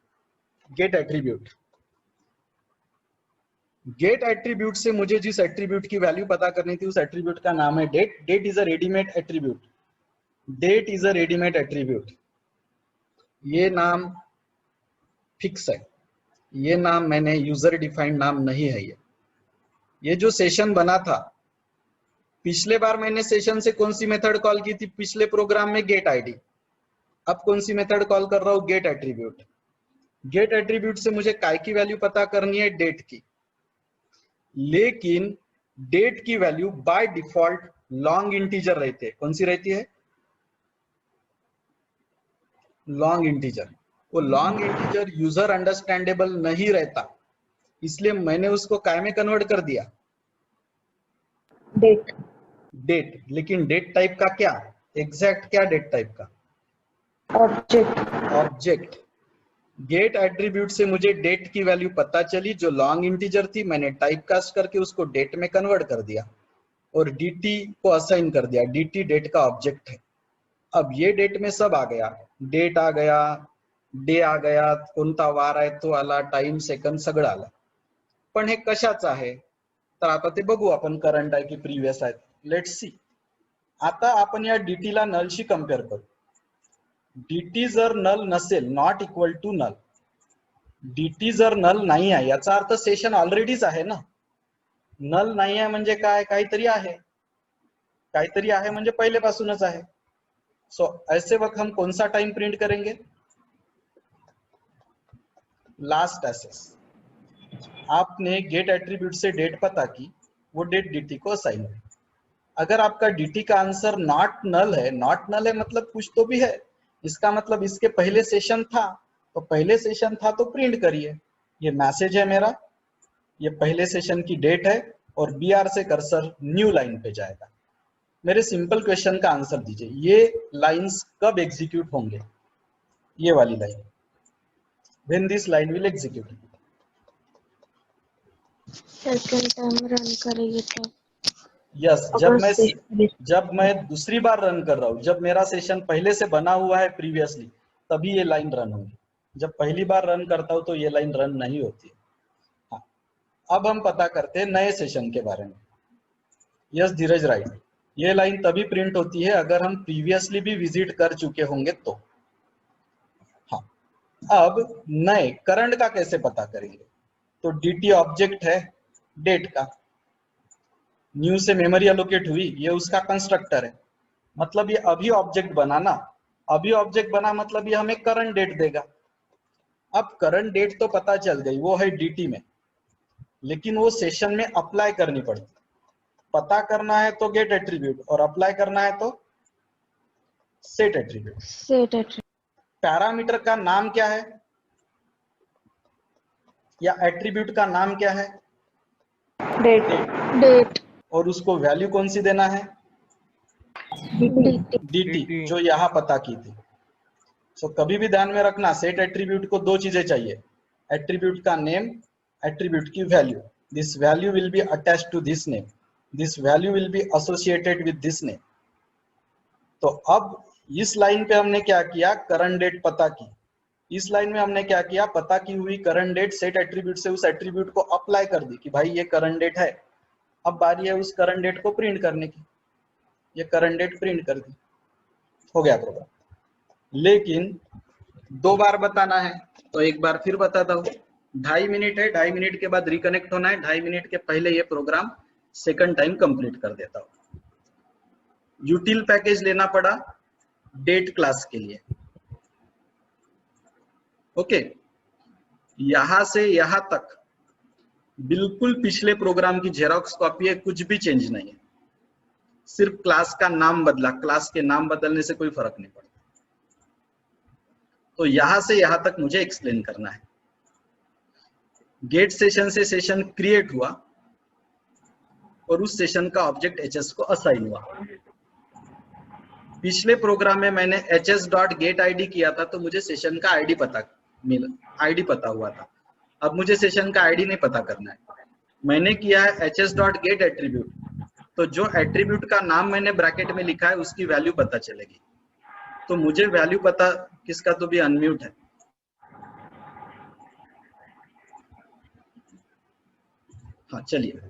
A: गेट एट्रीब्यूट से मुझे जिस एट्रीब्यूट की वैल्यू पता करनी थी उस एट्रीब्यूट का नाम है date. Date is a readymade attribute. ये नाम फिक्स है, ये नाम मैंने यूजर डिफाइंड नाम नहीं है। ये जो सेशन बना था, पिछले बार मैंने सेशन से कौन सी मेथड कॉल की थी? पिछले प्रोग्राम में गेट आईडी। अब कौन सी मेथड कॉल कर रहा हूं? Gate attribute. गेट एट्रीब्यूट से मुझे काय की वैल्यू पता करनी है? डेट की। लेकिन डेट की value by default long integer रहती है। कौन सी रहती है? Long integer. वो लॉन्ग इंटीजर यूजर अंडरस्टैंडेबल नहीं रहता, इसलिए मैंने उसको काय में कन्वर्ट कर दिया? डेट। लेकिन डेट टाइप का क्या? एग्जैक्ट क्या डेट टाइप का?
B: ऑब्जेक्ट।
A: ऑब्जेक्ट। गेट एट्रीब्यूट से मुझे डेट की वैल्यू पता चली जो लॉन्ग इंटीजर थी, मैंने टाइप कास्ट करके उसको डेट में कन्वर्ट कर दिया और dt को असाइन कर दिया। dt डेट का ऑब्जेक्ट है। अब ये डेट में सब आ गया, डेट आ गया, डे आ गया, कोणता वार आहे तो आला, टाइम सेकंड सगळं आलं. पण हे कशाचं आहे? तर आता ते बघू आपण, करंट आहे की प्रिव्हियस आहे. Let's see. आता आपण या dt ला नलशी कम्पेअर करू. dt जर नल नसेल, not equal to null, dt जर नल नाही आहे याचा अर्थ सेशन ऑलरेडीच आहे ना. नल नाही आहे म्हणजे काय? काहीतरी आहे. काहीतरी आहे म्हणजे पहिलेपासूनच आहे. सो ऐसे वक्त हम कौन सा टाइम प्रिंट करेंगे? Last access. आपने गेट एट्रीब्यूट से डेट पता की, वो डेट dt को असाइन है. अगर आपका dt का आंसर नॉट नल है, नॉट नल है मतलब कुछ तो भी है, इसका मतलब इसके पहले सेशन था, तो पहले सेशन था तो प्रिंट करिए. ये मैसेज है मेरा, ये पहले सेशन की डेट है और br से कर्सर न्यू लाइन पे जाएगा. मेरे सिंपल क्वेश्चन का आंसर दीजिए, ये लाइंस कब एग्जीक्यूट होंगे? ये वाली line, when this line will execute.
B: Second time run करेंगे तो
A: यस,
B: अगर
A: जब मैं दूसरी बार रन कर रहा हूँ, जब मेरा सेशन पहले से बना हुआ है प्रीवियसली, तभी ये लाइन रन होगी. जब पहली बार रन करता हूँ तो ये लाइन रन नहीं होती है. हाँ, अब हम पता करते हैं नए सेशन के बारे में. यस धीरज, राइट. ये लाइन तभी प्रिंट होती है अगर हम प्रीवियसली भी विजिट कर चुके होंगे तो. हाँ, अब नए करंट का कैसे पता करेंगे? तो dt ऑब्जेक्ट है डेट का, न्यू से मेमोरी एलोकेट हुई, ये उसका कंस्ट्रक्टर है, मतलब ये अभी ऑब्जेक्ट बना ना. अभी ऑब्जेक्ट बना मतलब ये हमें करंट डेट देगा. अब करंट डेट तो पता चल गई, वो है dt में, लेकिन वो सेशन में अप्लाई करनी पड़ती. पता करना है तो गेट एट्रीब्यूट और अप्लाई करना है तो set attribute.
B: Set attribute.
A: Parameter का नाम क्या है या एट्रीब्यूट का नाम क्या है?
B: डेट। डेट
A: और उसको वैल्यू कौन सी देना है? dt, जो यहाँ पता की थी. सो कभी भी ध्यान में रखना, सेट एट्रीब्यूट को दो चीजें चाहिए, एट्रीब्यूट का नेम, एट्रीब्यूट की value. This value will be attached to this name, this value will be associated with this name. तो अब इस लाइन पे हमने क्या किया? करंट डेट पता की. इस लाइन में हमने क्या किया? पता की हुई करंट डेट सेट एट्रीब्यूट से उस एट्रीब्यूट को अप्लाई कर दी कि भाई ये करंट डेट है. अब बारी है उस करंट डेट को प्रिंट करने की. ये करंट डेट प्रिंट कर दी, हो गया प्रोग्राम. लेकिन दो बार बताना है तो एक बार फिर बताता हूँ. 2.5 मिनट है, 2.5 मिनट के बाद रिकनेक्ट होना है, 2.5 मिनट के पहले ये प्रोग्राम सेकंड टाइम कंप्लीट कर देता हूँ. यूटिल पैकेज लेना पड़ा डेट क्लास के लिए. ओके, यहां से यहां तक बिल्कुल पिछले प्रोग्राम की जेरॉक्स कॉपी है, कुछ भी चेंज नहीं है, सिर्फ क्लास का नाम बदला. क्लास के नाम बदलने से कोई फर्क नहीं पड़ता. तो यहां से यहां तक मुझे एक्सप्लेन करना है. गेट सेशन से सेशन क्रिएट हुआ और उस सेशन का ऑब्जेक्ट hs को असाइन हुआ. पिछले प्रोग्राम में मैंने hs.getID किया था तो मुझे सेशन का आईडी पता मिला, आईडी पता हुआ था. अब मुझे सेशन का आईडी नहीं पता करना है. मैंने किया है hs.getAttribute, तो जो एट्रीब्यूट का नाम मैंने ब्रैकेट में लिखा है उसकी वैल्यू पता चलेगी. तो मुझे वैल्यू पता किसका, तो भी अनम्यूट है. हाँ चलिए,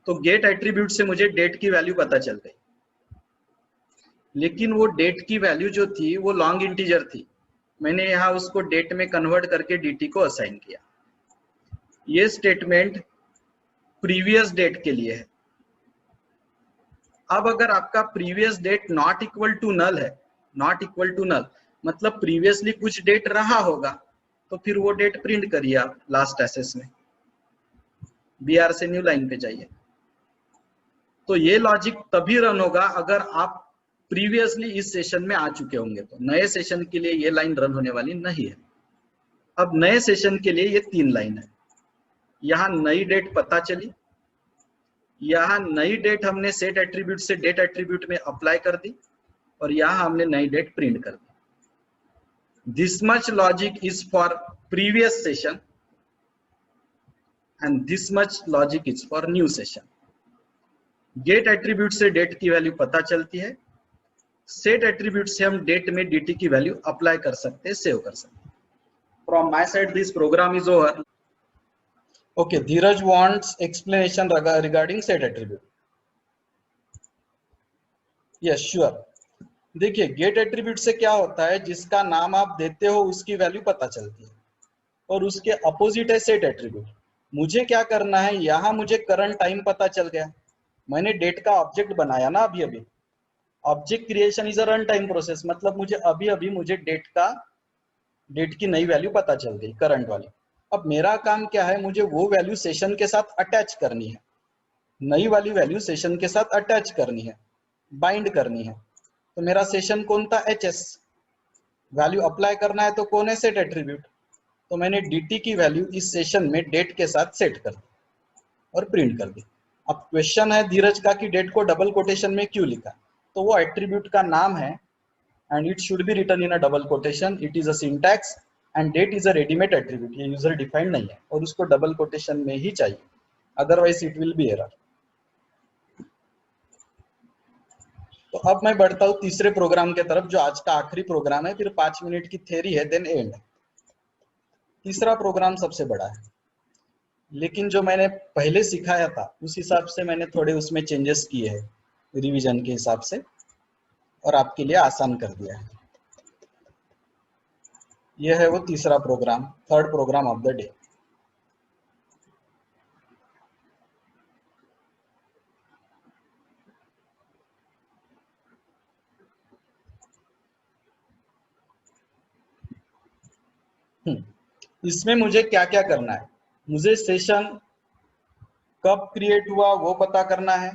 A: तो गेट एट्रीब्यूट से मुझे डेट की वैल्यू पता चल गई, लेकिन वो डेट की वैल्यू जो थी वो लॉन्ग इंटीजर थी. मैंने यहाँ उसको डेट में कन्वर्ट करके dt को असाइन किया. ये स्टेटमेंट प्रीवियस डेट के लिए है. अब अगर आपका previous date not equal to null है, नॉट इक्वल टू नल मतलब प्रीवियसली कुछ डेट रहा होगा, तो फिर वो डेट प्रिंट करिए आप लास्ट एसेस में, br से न्यू लाइन पे जाइए. तो ये लॉजिक तभी रन होगा अगर आप प्रीवियसली इस सेशन में आ चुके होंगे. तो नए सेशन के लिए ये लाइन रन होने वाली नहीं है. अब नए सेशन के लिए ये 3 लाइन है. यहाँ नई डेट पता चली, यहाँ नई डेट हमने सेट एट्रीब्यूट से डेट एट्रीब्यूट में अप्लाई कर दी, और यहाँ हमने नई डेट प्रिंट कर दी। This much logic is for previous session and this much logic is for new session. Get attribute से डेट की वैल्यू पता चलती है, सेट एट्रीब्यूट से हम डेट में dt की वैल्यू अप्लाई कर सकते हैं, सेव कर सकते हैं। From my side this program is over. Okay, Dheeraj wants explanation regarding set attribute. Yes sure. देखिए गेट एट्रीब्यूट से क्या होता है, जिसका नाम आप देते हो उसकी वैल्यू पता चलती है, और उसके अपोजिट है सेट एट्रीब्यूट। मुझे क्या करना है, यहाँ मुझे करंट टाइम पता चल गया, मैंने डेट का ऑब्जेक्ट बनाया ना अभी अभी। Object creation is a run time process, मतलब मुझे अभी अभी मुझे डेट की नई वैल्यू पता चल गई, करंट वाली। अब मेरा काम क्या है, मुझे वो वैल्यू सेशन के साथ अटैच करनी है, नई वाली वैल्यू सेशन के साथ अटैच करनी है, बाइंड करनी है। तो मेरा सेशन कौन था, HS। वैल्यू अप्लाई करना है तो कौन है, सेट एट्रीब्यूट। तो मैंने dt की वैल्यू इस सेशन में डेट के साथ सेट कर दी और प्रिंट कर दी। अब क्वेश्चन है धीरज का कि डेट को डबल कोटेशन में क्यों लिखा, तो वो एट्रीब्यूट का नाम है and it should be written in a double quotation. It is a syntax and date is a ready-made attribute. ये यूजर डिफाइंड नहीं है और उसको डबल कोटेशन में ही चाहिए, otherwise it will be error. तो अब मैं बढ़ता हूँ तीसरे प्रोग्राम के तरफ, जो आज का आखिरी प्रोग्राम है, फिर 5 मिनट की थ्योरी है, देन एंड। तीसरा प्रोग्राम सबसे बड़ा है, लेकिन जो मैंने पहले सिखाया था उस हिसाब से मैंने थोड़े उसमें चेंजेस किए हैं रिवीजन के हिसाब से, और आपके लिए आसान कर दिया है। यह है वो तीसरा program, third program of the day. इसमें मुझे क्या क्या करना है, मुझे सेशन कब क्रिएट हुआ वो पता करना है,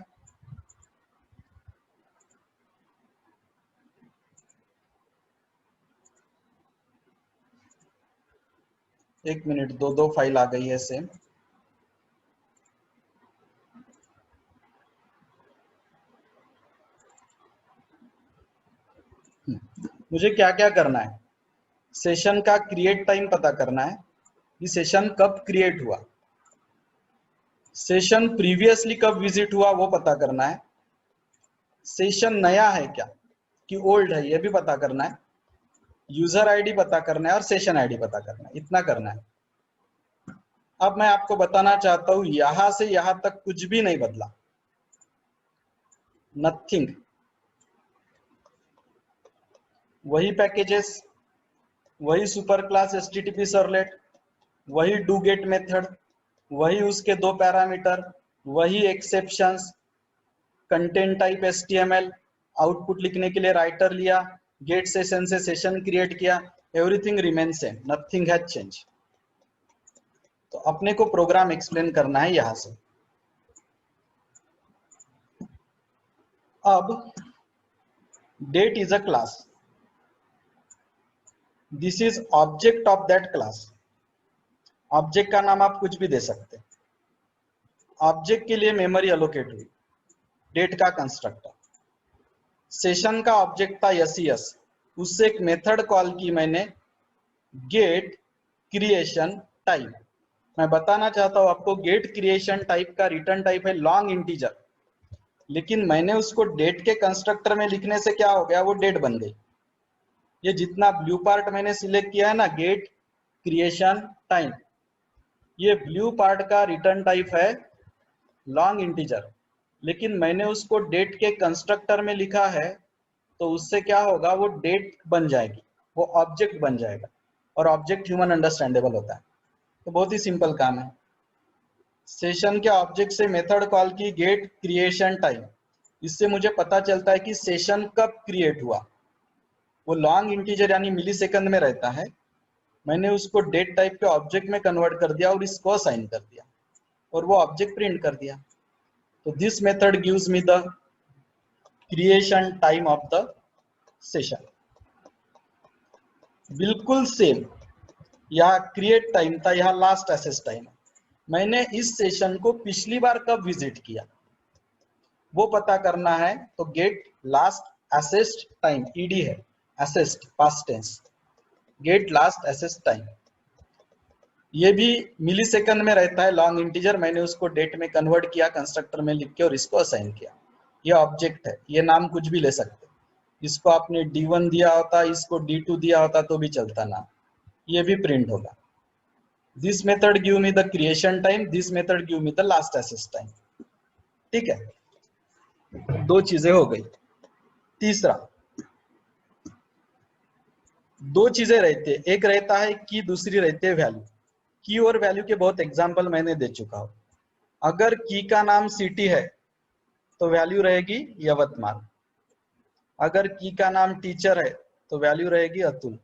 A: एक मिनट, दो फाइल आ गई है सेम। मुझे क्या क्या करना है, सेशन का क्रिएट टाइम पता करना है, ये सेशन कब क्रिएट हुआ, सेशन प्रीवियसली कब विजिट हुआ वो पता करना है, सेशन नया है क्या कि ओल्ड है ये भी पता करना है, यूजर आईडी पता करना है और सेशन आईडी पता करना है, इतना करना है। अब मैं आपको बताना चाहता हूं यहां से यहां तक कुछ भी नहीं बदला, नथिंग। वही पैकेजेस, वही सुपर क्लास HTTP सर्वलेट, वही डू गेट मेथड, वही उसके दो पैरामीटर, वही exceptions, content type HTML, output लिखने के लिए राइटर लिया, गेट सेशन से सेशन क्रिएट किया, everything remain same, nothing has change. तो अपने को प्रोग्राम एक्सप्लेन करना है यहां से। अब date is a class, this is object of that class. Object का नाम आप कुछ भी दे सकते हैं। ऑब्जेक्ट के लिए मेमोरी अलोकेट हुई, डेट का कंस्ट्रक्टर। सेशन का ऑब्जेक्ट था SES, उससे एक मेथड कॉल की मैंने, गेट क्रिएशन टाइप। मैं बताना चाहता हूं आपको, गेट क्रिएशन टाइप का रिटर्न टाइप है लॉन्ग इंटीजर, लेकिन मैंने उसको डेट के कंस्ट्रक्टर में लिखने से क्या हो गया, वो डेट बन गई। ये जितना ब्लू पार्ट मैंने सिलेक्ट किया है ना, गेट क्रिएशन टाइम, ये ब्लू पार्ट का रिटर्न टाइप है लॉन्ग इंटीजर, लेकिन मैंने उसको डेट के कंस्ट्रक्टर में लिखा है, तो उससे क्या होगा, वो डेट बन जाएगी, वो ऑब्जेक्ट बन जाएगा, और ऑब्जेक्ट ह्यूमन अंडरस्टैंडेबल होता है। तो बहुत ही सिंपल काम है। सेशन के ऑब्जेक्ट से मेथड कॉल की, गेट क्रिएशन टाइम, इससे मुझे पता चलता है कि सेशन कब क्रिएट हुआ, वो लॉन्ग इंटीजर यानी मिली सेकंड में रहता है। मैंने उसको डेट टाइप के ऑब्जेक्ट में कन्वर्ट कर दिया और इसको असाइन कर दिया, और वो ऑब्जेक्ट प्रिंट कर दिया। तो this method gives me the creation time of the session. बिल्कुल सेम, यहाँ क्रिएट टाइम था, यहाँ लास्ट एक्सेस टाइम है। मैंने इस सेशन को पिछली बार कब विजिट किया वो पता करना है, तो get last accessed time, ED है, accessed past tense, get last accessed time, ये भी मिली सेकंड में रहता है, लॉन्ग इंटीजर, मैंने उसको डेट में कन्वर्ट किया कंस्ट्रक्टर में लिख के और इसको असाइन किया। ये ऑब्जेक्ट है, ये नाम कुछ भी ले सकते, इसको आपने D1 दिया होता, इसको D2 दिया होता तो भी चलता ना, ये भी प्रिंट होगा। This method give me the creation time, this method give me the last accessed time. ठीक है, दो चीजें हो गई। तीसरा, दो चीजें रहती है, एक रहता है की, दूसरी रहती है वैल्यू। की और वैल्यू के बहुत एग्जांपल मैंने दे चुका हूं। अगर की का नाम सिटी है तो वैल्यू रहेगी यवतमाल, अगर की का नाम टीचर है तो वैल्यू रहेगी अतुल,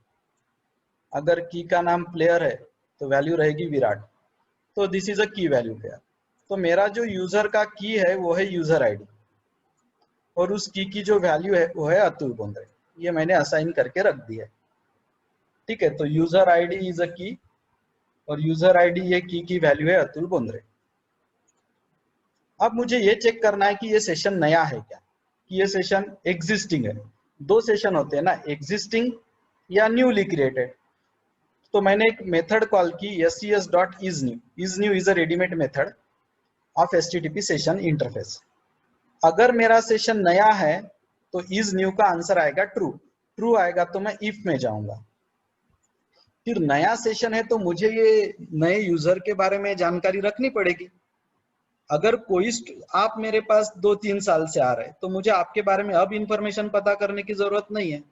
A: अगर की का नाम प्लेयर है तो वैल्यू रहेगी विराट। तो दिस इज अ की वैल्यू पेयर। तो मेरा जो यूजर का की है वो है यूजर आईडी, और उस की जो वैल्यू है वो है अतुल बोंद्रे, ये मैंने असाइन करके रख दी है। ठीक है, तो यूजर आईडी इज अ की, और यूजर आईडी ये की वैल्यू है अतुल बोंद्रे। अब मुझे ये चेक करना है कि ये सेशन नया है क्या, कि ये सेशन एग्जिस्टिंग है। दो सेशन होते हैं ना, एग्जिस्टिंग या न्यूली क्रिएटेड। तो मैंने एक मेथड कॉल की ses.isNew, isNew is a readymade method of HTTP session interface. अगर मेरा सेशन नया है तो isNew का आंसर आएगा ट्रू, ट्रू आएगा तो मैं इफ में जाऊंगा। फिर नया सेशन है तो मुझे ये नए यूजर के बारे में जानकारी रखनी पड़ेगी। अगर कोई आप मेरे पास 2-3 साल से आ रहे हैं तो मुझे आपके बारे में अब इंफॉर्मेशन पता करने की जरूरत नहीं है,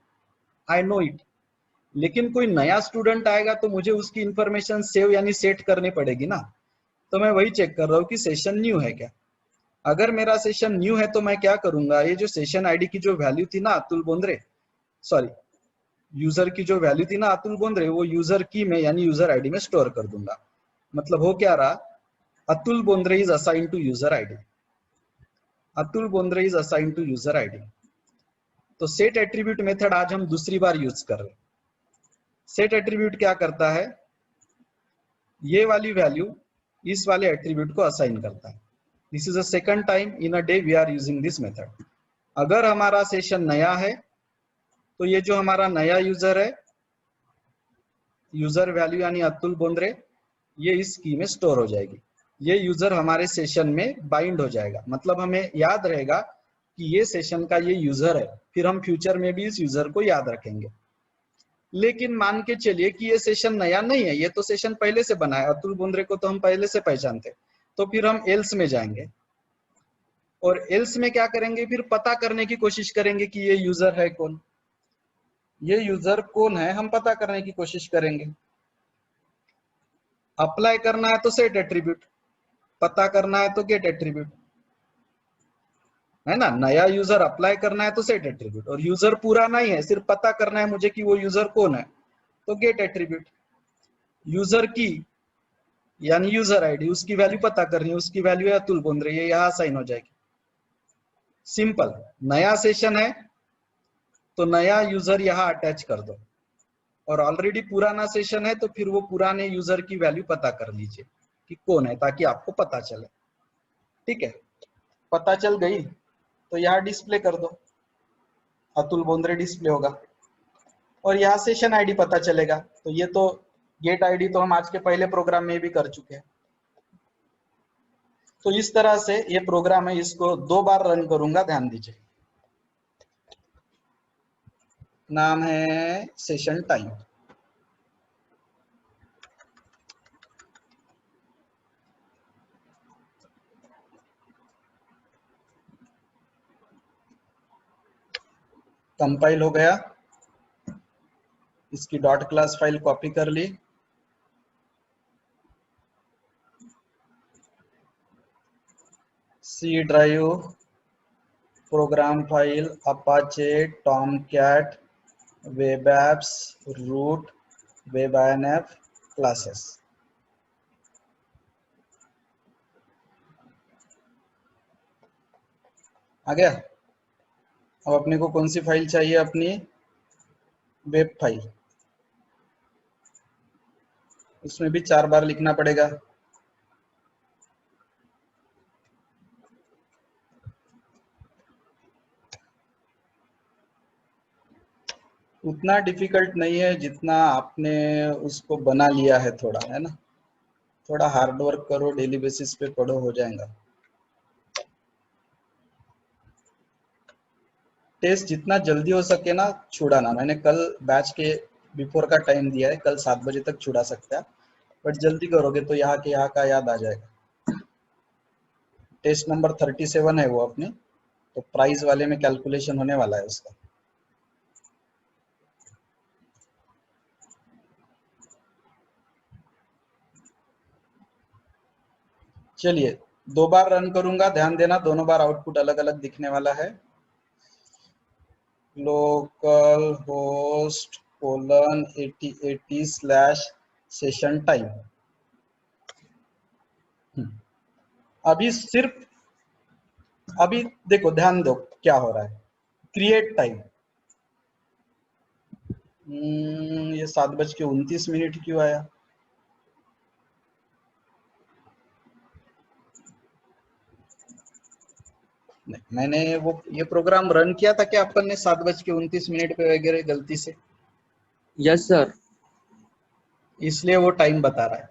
A: आई नो इट। लेकिन कोई नया स्टूडेंट आएगा तो मुझे उसकी इंफॉर्मेशन सेव यानी सेट करनी पड़ेगी ना। तो मैं वही चेक कर रहा हूँ कि सेशन न्यू है क्या। अगर मेरा सेशन न्यू है तो मैं क्या करूंगा, ये जो सेशन आईडी की जो वैल्यू थी ना अतुल बोंद्रे, सॉरी यूजर की जो वैल्यू थी ना अतुल बोंद्रे, वो यूजर की में यानी यूजर आईडी में स्टोर कर दूंगा। मतलब हो क्या रहा, Atul Bondre is assign to user ID, Atul Bondre is assign to user ID. तो सेट एट्रीब्यूट मेथड आज हम दूसरी बार यूज कर रहे हैं। सेट एट्रीब्यूट क्या करता है, ये वाली वैल्यू इस वाले एट्रीब्यूट को असाइन करता है। This is the second time in a day we are using this method. अगर हमारा सेशन नया है तो ये जो हमारा नया यूजर है, यूजर वैल्यू यानी अतुल बोंद्रे, ये इस की में स्टोर हो जाएगी। ये यूजर हमारे सेशन में बाइंड हो जाएगा, मतलब हमें याद रहेगा कि ये सेशन का ये यूजर है, फिर हम फ्यूचर में भी इस यूजर को याद रखेंगे। लेकिन मान के चलिए कि ये सेशन नया नहीं है, ये तो सेशन पहले से बना है, अतुल बोंद्रे को तो हम पहले से पहचानते। तो फिर हम एल्स में जाएंगे, और एल्स में क्या करेंगे, फिर पता करने की कोशिश करेंगे कि ये यूजर है कौन, ये यूजर कौन है, हम पता करने की कोशिश करेंगे। अप्लाई करना है तो सेट एट्रीब्यूट, पता करना है तो गेट एट्रीब्यूट, है ना। नया यूजर अप्लाई करना है तो सेट एट्रीब्यूट, और यूजर पूरा नहीं है, सिर्फ पता करना है मुझे कि वो यूजर कौन है, तो गेट एट्रीब्यूट। यूजर की यानी यूजर आईडी, उसकी वैल्यू पता करनी है, उसकी वैल्यू है अतुल बोंद्रे, ये यहां साइन हो जाएगी। सिंपल, नया सेशन है तो नया यूजर यहां अटैच कर दो, और ऑलरेडी पुराना सेशन है तो फिर वो पुराने यूजर की वैल्यू पता कर लीजिए कि कौन है, ताकि आपको पता चले। ठीक है, पता चल गई तो यहाँ डिस्प्ले कर दो, अतुल बोंद्रे डिस्प्ले होगा, और यहाँ सेशन आईडी पता चलेगा। तो ये तो गेट आईडी तो हम आज के पहले प्रोग्राम में भी कर चुके हैं। तो इस तरह से ये प्रोग्राम है, इसको 2 बार रन करूंगा, ध्यान दीजिए। नाम है सेशन टाइम। कंपाइल हो गया, इसकी डॉट क्लास फाइल कॉपी कर ली, C drive, program file, Apache, Tomcat, web apps, root, web INF, classes. आ गया। अब अपने को कौन सी फाइल चाहिए, अपनी वेब फाइल, उसमें भी 4 बार लिखना पड़ेगा। उतना डिफिकल्ट नहीं है जितना आपने उसको बना लिया है, थोड़ा है ना, थोड़ा हार्ड वर्क करो, डेली बेसिस पे पढ़ो, हो जाएगा। टेस्ट जितना जल्दी हो सके ना छुड़ाना। मैंने कल बैच के बिफोर का टाइम दिया है, कल 7 बजे तक छुड़ा सकता है, बट जल्दी करोगे तो यहाँ के यहाँ का याद आ जाएगा। टेस्ट नंबर 37 है वो अपने, तो प्राइस वाले में कैलकुलेशन होने वाला है उसका। चलिए 2 बार रन करूंगा, ध्यान देना दोनों बार आउटपुट अलग अलग दिखने वाला है। Local host colon 8080 slash session time. अभी सिर्फ, अभी देखो ध्यान दो क्या हो रहा है। क्रिएट टाइम, ये 7:29 क्यों आया? नहीं, मैंने वो ये प्रोग्राम रन किया था क्या अपन ने 7:29 पे वगैरह गलती से?
C: Yes sir.
A: इसलिए वो टाइम बता रहा है,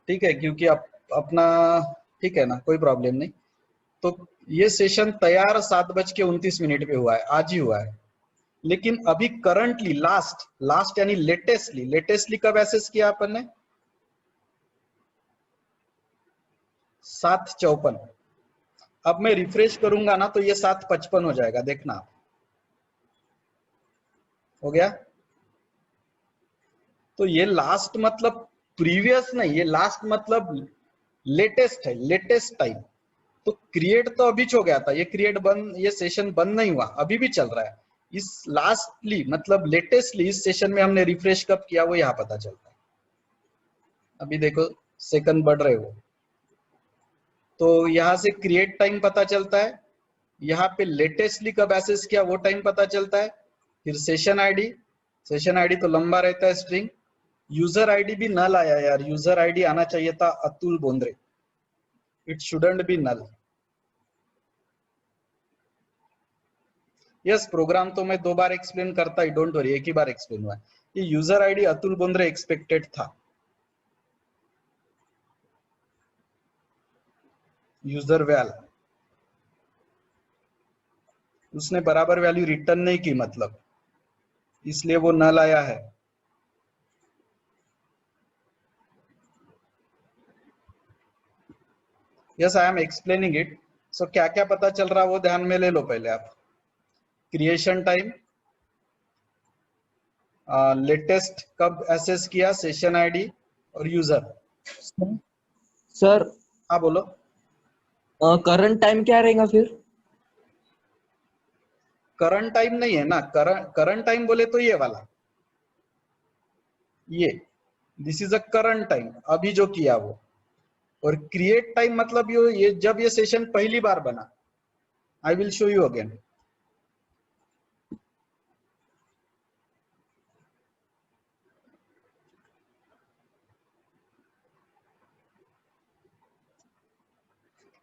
A: ठीक है, क्योंकि अपना ठीक है ना, कोई प्रॉब्लम नहीं। तो ये सेशन तैयार 7:29 पे हुआ है, आज ही हुआ है, लेकिन अभी करंटली लास्ट यानी लेटेस्टली कब एक्सेस किया अपन ने? 7:54। अब मैं रिफ्रेश करूंगा ना तो ये 7:55 हो जाएगा, देखना आप। हो गया? तो ये लास्ट मतलब प्रीवियस नहीं, ये लास्ट मतलब लेटेस्ट है, लेटेस्ट टाइम। तो क्रिएट तो अभी हो गया था, ये क्रिएट बंद, ये सेशन बंद नहीं हुआ, अभी भी चल रहा है। इस लास्टली मतलब लेटेस्टली इस सेशन में हमने रिफ्रेश कब किया वो यहाँ पता चलता है। अभी देखो सेकंड बढ़ रहे हो, तो यहाँ से क्रिएट टाइम पता चलता है, यहाँ पे लेटेस्टली कब एक्सेस किया वो टाइम पता चलता है। फिर सेशन आईडी तो लंबा रहता है स्ट्रिंग। यूजर आईडी भी नल आया यार, यूजर आईडी आना चाहिए था Atul Bondre, it shouldn't be null. Yes, program तो मैं 2 बार एक्सप्लेन करता ही, डोंट वरी, एक ही बार एक्सप्लेन हुआ है। ये user ID Atul Bondre expected था। यूजर वैल, उसने बराबर वैल्यू रिटर्न नहीं की, मतलब इसलिए वो नल आया है। Yes, I am explaining it. So क्या क्या पता चल रहा है वो ध्यान में ले लो पहले आप। क्रिएशन टाइम, लेटेस्ट कब एक्सेस किया, सेशन आईडी और यूजर।
C: सर
A: हाँ बोलो।
C: करंट टाइम क्या रहेगा फिर?
A: करंट टाइम नहीं है ना, करंट टाइम बोले तो ये वाला, ये this is a current time, अभी जो किया वो। और क्रिएट टाइम मतलब ये जब ये सेशन पहली बार बना। I will show you again.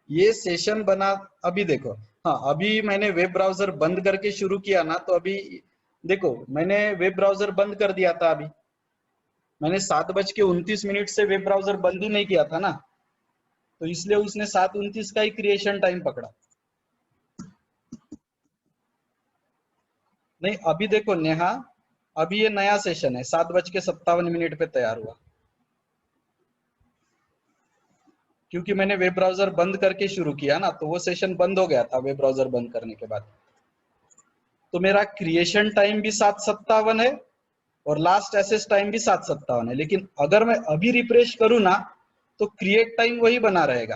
A: ये सेशन बना, अभी देखो, हाँ अभी मैंने वेब ब्राउजर बंद करके शुरू किया ना, तो अभी देखो मैंने वेब ब्राउजर बंद कर दिया था। अभी मैंने 7:29 से वेब ब्राउजर बंद ही नहीं किया था ना, तो इसलिए उसने 7:29 का ही क्रिएशन टाइम पकड़ा। नहीं अभी देखो नेहा, अभी ये नया सेशन है, 7:57 पे तैयार हुआ, क्योंकि मैंने वेब ब्राउजर बंद करके शुरू किया ना, तो वो सेशन बंद हो गया था वेब ब्राउजर बंद करने के बाद। तो मेरा क्रिएशन टाइम भी 7:57 है और लास्ट एसेस टाइम भी 7:57 है, लेकिन अगर मैं अभी रिफ्रेश करूं ना तो क्रिएट टाइम वही बना रहेगा,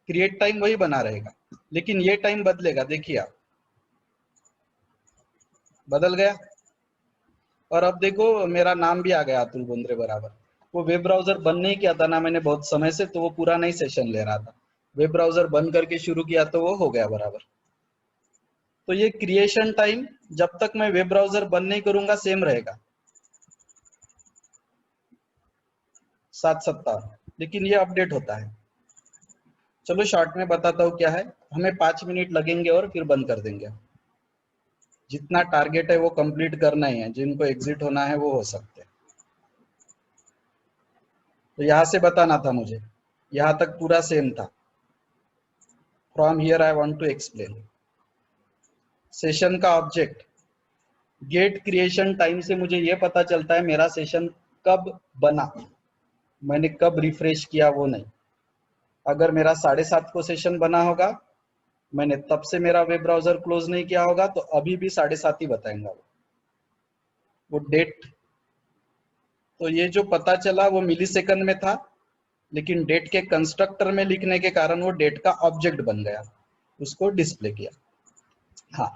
A: क्रिएट टाइम वही बना रहेगा, लेकिन ये टाइम बदलेगा, देखिए आप, बदल गया। और अब देखो मेरा नाम भी आ गया अतुल बोंद्रे बराबर। वो वेब ब्राउजर बंद नहीं किया था ना मैंने बहुत समय से, तो वो पूरा नहीं सेशन ले रहा था। वेब ब्राउजर बंद करके शुरू किया तो वो हो गया बराबर। तो ये क्रिएशन टाइम जब तक मैं वेब ब्राउजर बंद नहीं करूंगा सेम रहेगा, 7:57, लेकिन ये अपडेट होता है। चलो शॉर्ट में बताता हूँ क्या है, हमें 5 मिनट लगेंगे और फिर बंद कर देंगे। जितना टारगेट है वो कंप्लीट करना ही है, जिनको एग्जिट होना है वो हो सकते हैं। तो यहां से बताना था मुझे, यहां तक पूरा सेम था। From here I want to explain. Session का ऑब्जेक्ट, गेट क्रिएशन टाइम से मुझे ये पता चलता है मेरा सेशन कब बना, मैंने कब रिफ्रेश किया वो नहीं। अगर मेरा 7:30 को सेशन बना होगा, मैंने तब से मेरा वेब ब्राउजर क्लोज नहीं किया होगा, तो अभी भी 7:30 ही बताएंगा वो डेट। तो ये जो पता चला वो मिली सेकंड में था, लेकिन डेट के कंस्ट्रक्टर में लिखने के कारण वो डेट का ऑब्जेक्ट बन गया, उसको डिस्प्ले किया। हाँ,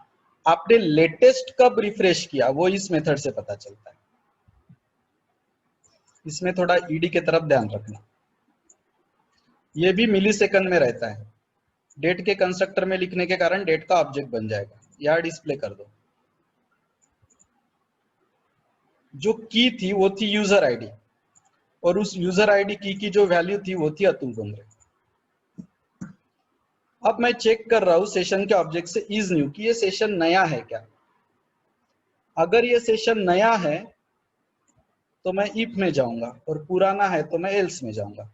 A: आपने लेटेस्ट कब रिफ्रेश किया वो इस मेथड से पता चलता है। इसमें थोड़ा ईडी की तरफ ध्यान रखना, ये भी मिली सेकंड में रहता है। डेट के कंस्ट्रक्टर में लिखने के कारण डेट का ऑब्जेक्ट बन जाएगा। यहां डिस्प्ले कर दो। जो की थी वो थी यूजर आईडी, और उस यूजर आईडी की जो वैल्यू थी वो थी अतुल बोंद्रे। अब मैं चेक कर रहा हूं सेशन के ऑब्जेक्ट से इज न्यू कि ये सेशन नया है क्या। अगर ये सेशन नया है तो मैं इफ में जाऊंगा, और पुराना है तो मैं एल्स में जाऊंगा।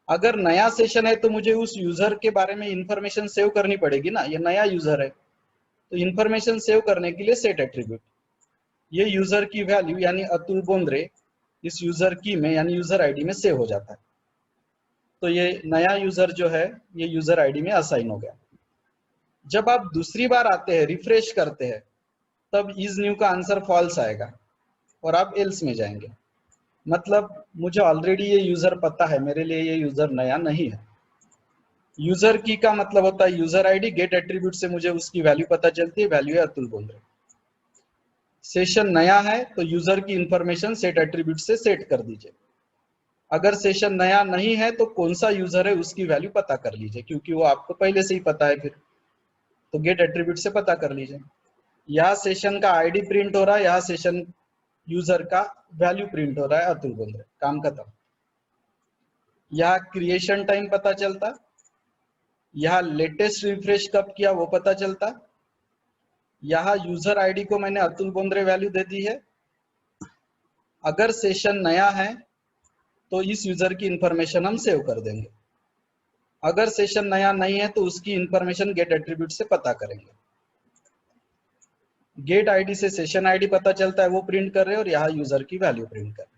A: अगर नया सेशन है तो मुझे उस यूजर के बारे में इंफॉर्मेशन सेव करनी पड़ेगी ना, ये नया यूजर है तो इंफॉर्मेशन सेव करने के लिए सेट एट्रीब्यूट, ये यूजर की वैल्यू यानी अतुल बोंद्रे इस यूजर की में यानी यूजर आईडी में सेव हो जाता है। तो ये नया यूजर जो है ये यूजर आईडी में असाइन हो गया। जब आप दूसरी बार आते हैं, रिफ्रेश करते हैं, तब इज न्यू का आंसर फॉल्स आएगा और आप एल्स में जाएंगे। मतलब मुझे ऑलरेडी ये यूजर पता है, मेरे लिए ये यूजर नया नहीं है। यूजर की का मतलब होता है यूजर आईडी, गेट एट्रीब्यूट से मुझे उसकी वैल्यू पता चलती है, वैल्यू है अतुल बोंद्रे। सेशन नया है तो यूजर की इंफॉर्मेशन सेट एट्रीब्यूट से सेट कर दीजिए। अगर सेशन नया नहीं है तो कौन सा यूजर है उसकी वैल्यू पता कर लीजिए, क्योंकि वो आपको पहले से ही पता है, फिर तो गेट एट्रीब्यूट से पता कर लीजिए। यहाँ सेशन का आईडी प्रिंट हो रहा है, यहाँ सेशन यूजर का वैल्यू प्रिंट हो रहा है अतुल बोंद्रे, काम खत्म। यहाँ क्रिएशन टाइम पता चलता, यहाँ लेटेस्ट रिफ्रेश कब किया वो पता चलता, यहाँ यूजर आईडी को मैंने अतुल बोंद्रे वैल्यू दे दी है। अगर सेशन नया है तो इस यूजर की इंफॉर्मेशन हम सेव कर देंगे। अगर सेशन नया नहीं है तो उसकी इंफॉर्मेशन गेट एट्रीब्यूट से पता करेंगे। गेट आईडी से सेशन आईडी पता चलता है, वो प्रिंट कर रहे हैं, और यहाँ यूजर की वैल्यू प्रिंट कर रहे हैं।